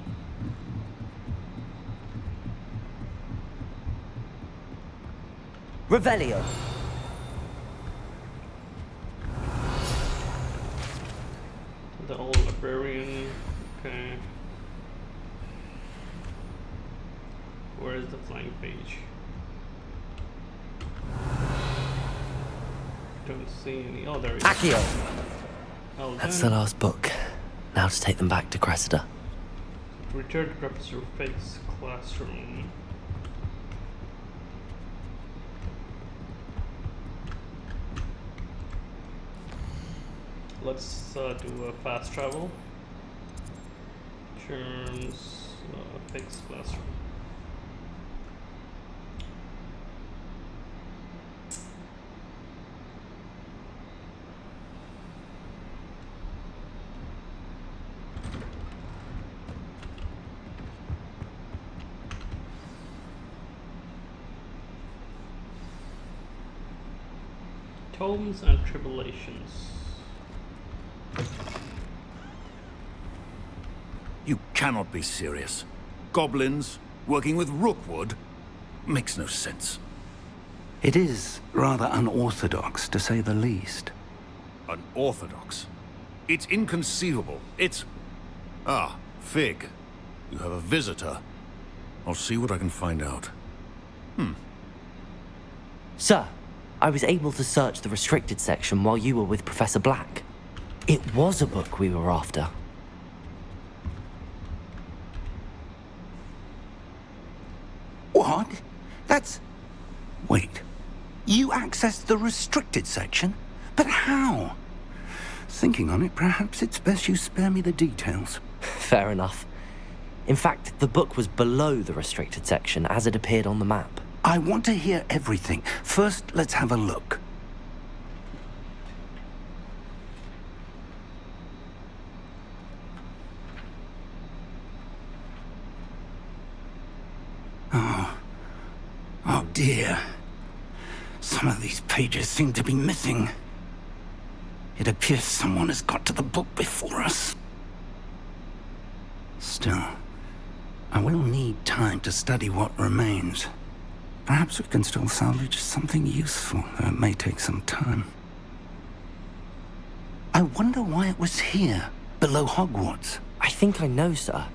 Speaker 3: Revelio.
Speaker 1: The old librarian. Okay. Where is the flying page? Don't see any. Oh, there he is.
Speaker 3: Accio.
Speaker 1: Oh,
Speaker 3: That's the last book. Now to take them back to Cressida.
Speaker 1: Return to Professor Fig's classroom. Let's do a fast travel. Terms Fig's classroom. Tomes and Tribulations.
Speaker 18: You cannot be serious. Goblins working with Rookwood makes no sense.
Speaker 4: It is rather unorthodox, to say the least.
Speaker 18: Unorthodox? It's inconceivable. It's... Ah, Fig. You have a visitor. I'll see what I can find out.
Speaker 3: Sir, I was able to search the restricted section while you were with Professor Black. It was a book we were after.
Speaker 4: What? That's... Wait. You accessed the restricted section? But how? Thinking on it, perhaps it's best you spare me the details.
Speaker 3: Fair enough. In fact, the book was below the restricted section as it appeared on the map.
Speaker 4: I want to hear everything. First, let's have a look. dear. Some of these pages seem to be missing. It appears someone has got to the book before us. Still, I will need time to study what remains. Perhaps we can still salvage something useful, though it may take some time. I wonder why it was here, below Hogwarts.
Speaker 3: I think I know, sir.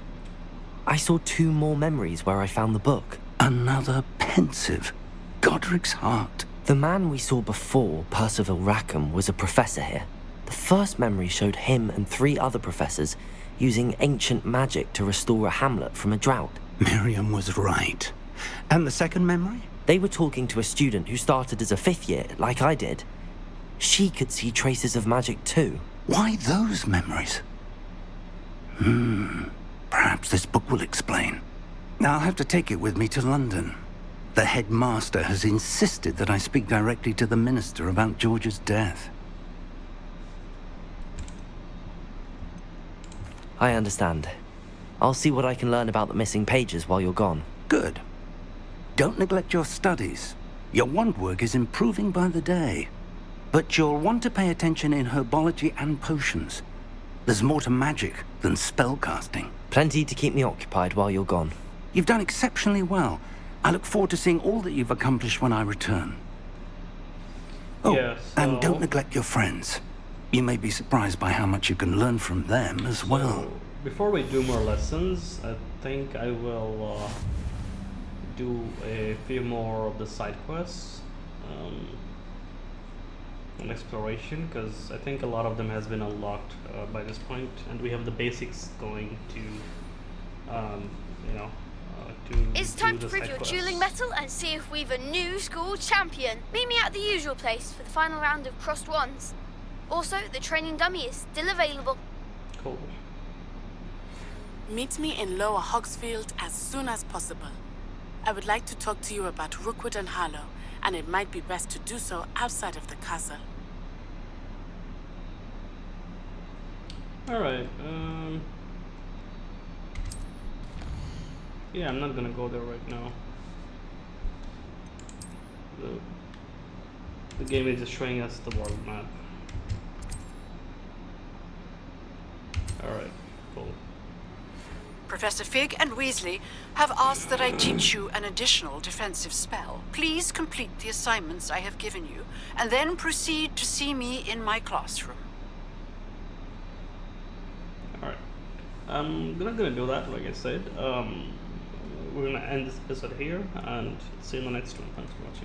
Speaker 3: I saw 2 more memories where I found the book.
Speaker 4: Another pensive Godric's heart.
Speaker 3: The man we saw before, Percival Rackham, was a professor here. The first memory showed him and 3 other professors using ancient magic to restore a hamlet from a drought.
Speaker 4: Miriam was right. And the second memory?
Speaker 3: They were talking to a student who started as a 5th year, like I did. She could see traces of magic too.
Speaker 4: Why those memories? Perhaps this book will explain. I'll have to take it with me to London. The headmaster has insisted that I speak directly to the minister about George's death.
Speaker 3: I understand. I'll see what I can learn about the missing pages while you're gone.
Speaker 4: Good. Don't neglect your studies. Your wand work is improving by the day. But you'll want to pay attention in herbology and potions. There's more to magic than spellcasting.
Speaker 3: Plenty to keep me occupied while you're gone.
Speaker 4: You've done exceptionally well. I look forward to seeing all that you've accomplished when I return. Oh,
Speaker 1: yeah,
Speaker 4: and don't neglect your friends. You may be surprised by how much you can learn from them as well.
Speaker 1: Before we do more lessons, I think I will do a few more of the side quests and exploration, because I think a lot of them has been unlocked by this point, and we have the basics going to,
Speaker 12: It's time to prove your dueling mettle and see if we've a new school champion. Meet me at the usual place for the final round of crossed wands. Also, the training dummy is still available.
Speaker 1: Cool.
Speaker 21: Meet me in Lower Hogsfield as soon as possible. I would like to talk to you about Rookwood and Harlow, and it might be best to do so outside of the castle.
Speaker 1: Alright, yeah, I'm not gonna go there right now. The game is just showing us the world map. Alright, cool.
Speaker 6: Professor Fig and Weasley have asked that I teach you an additional defensive spell. Please complete the assignments I have given you, and then proceed to see me in my classroom.
Speaker 1: Alright. I'm gonna do that, like I said. We're gonna end this episode here, and see you in the next one. Thanks for watching.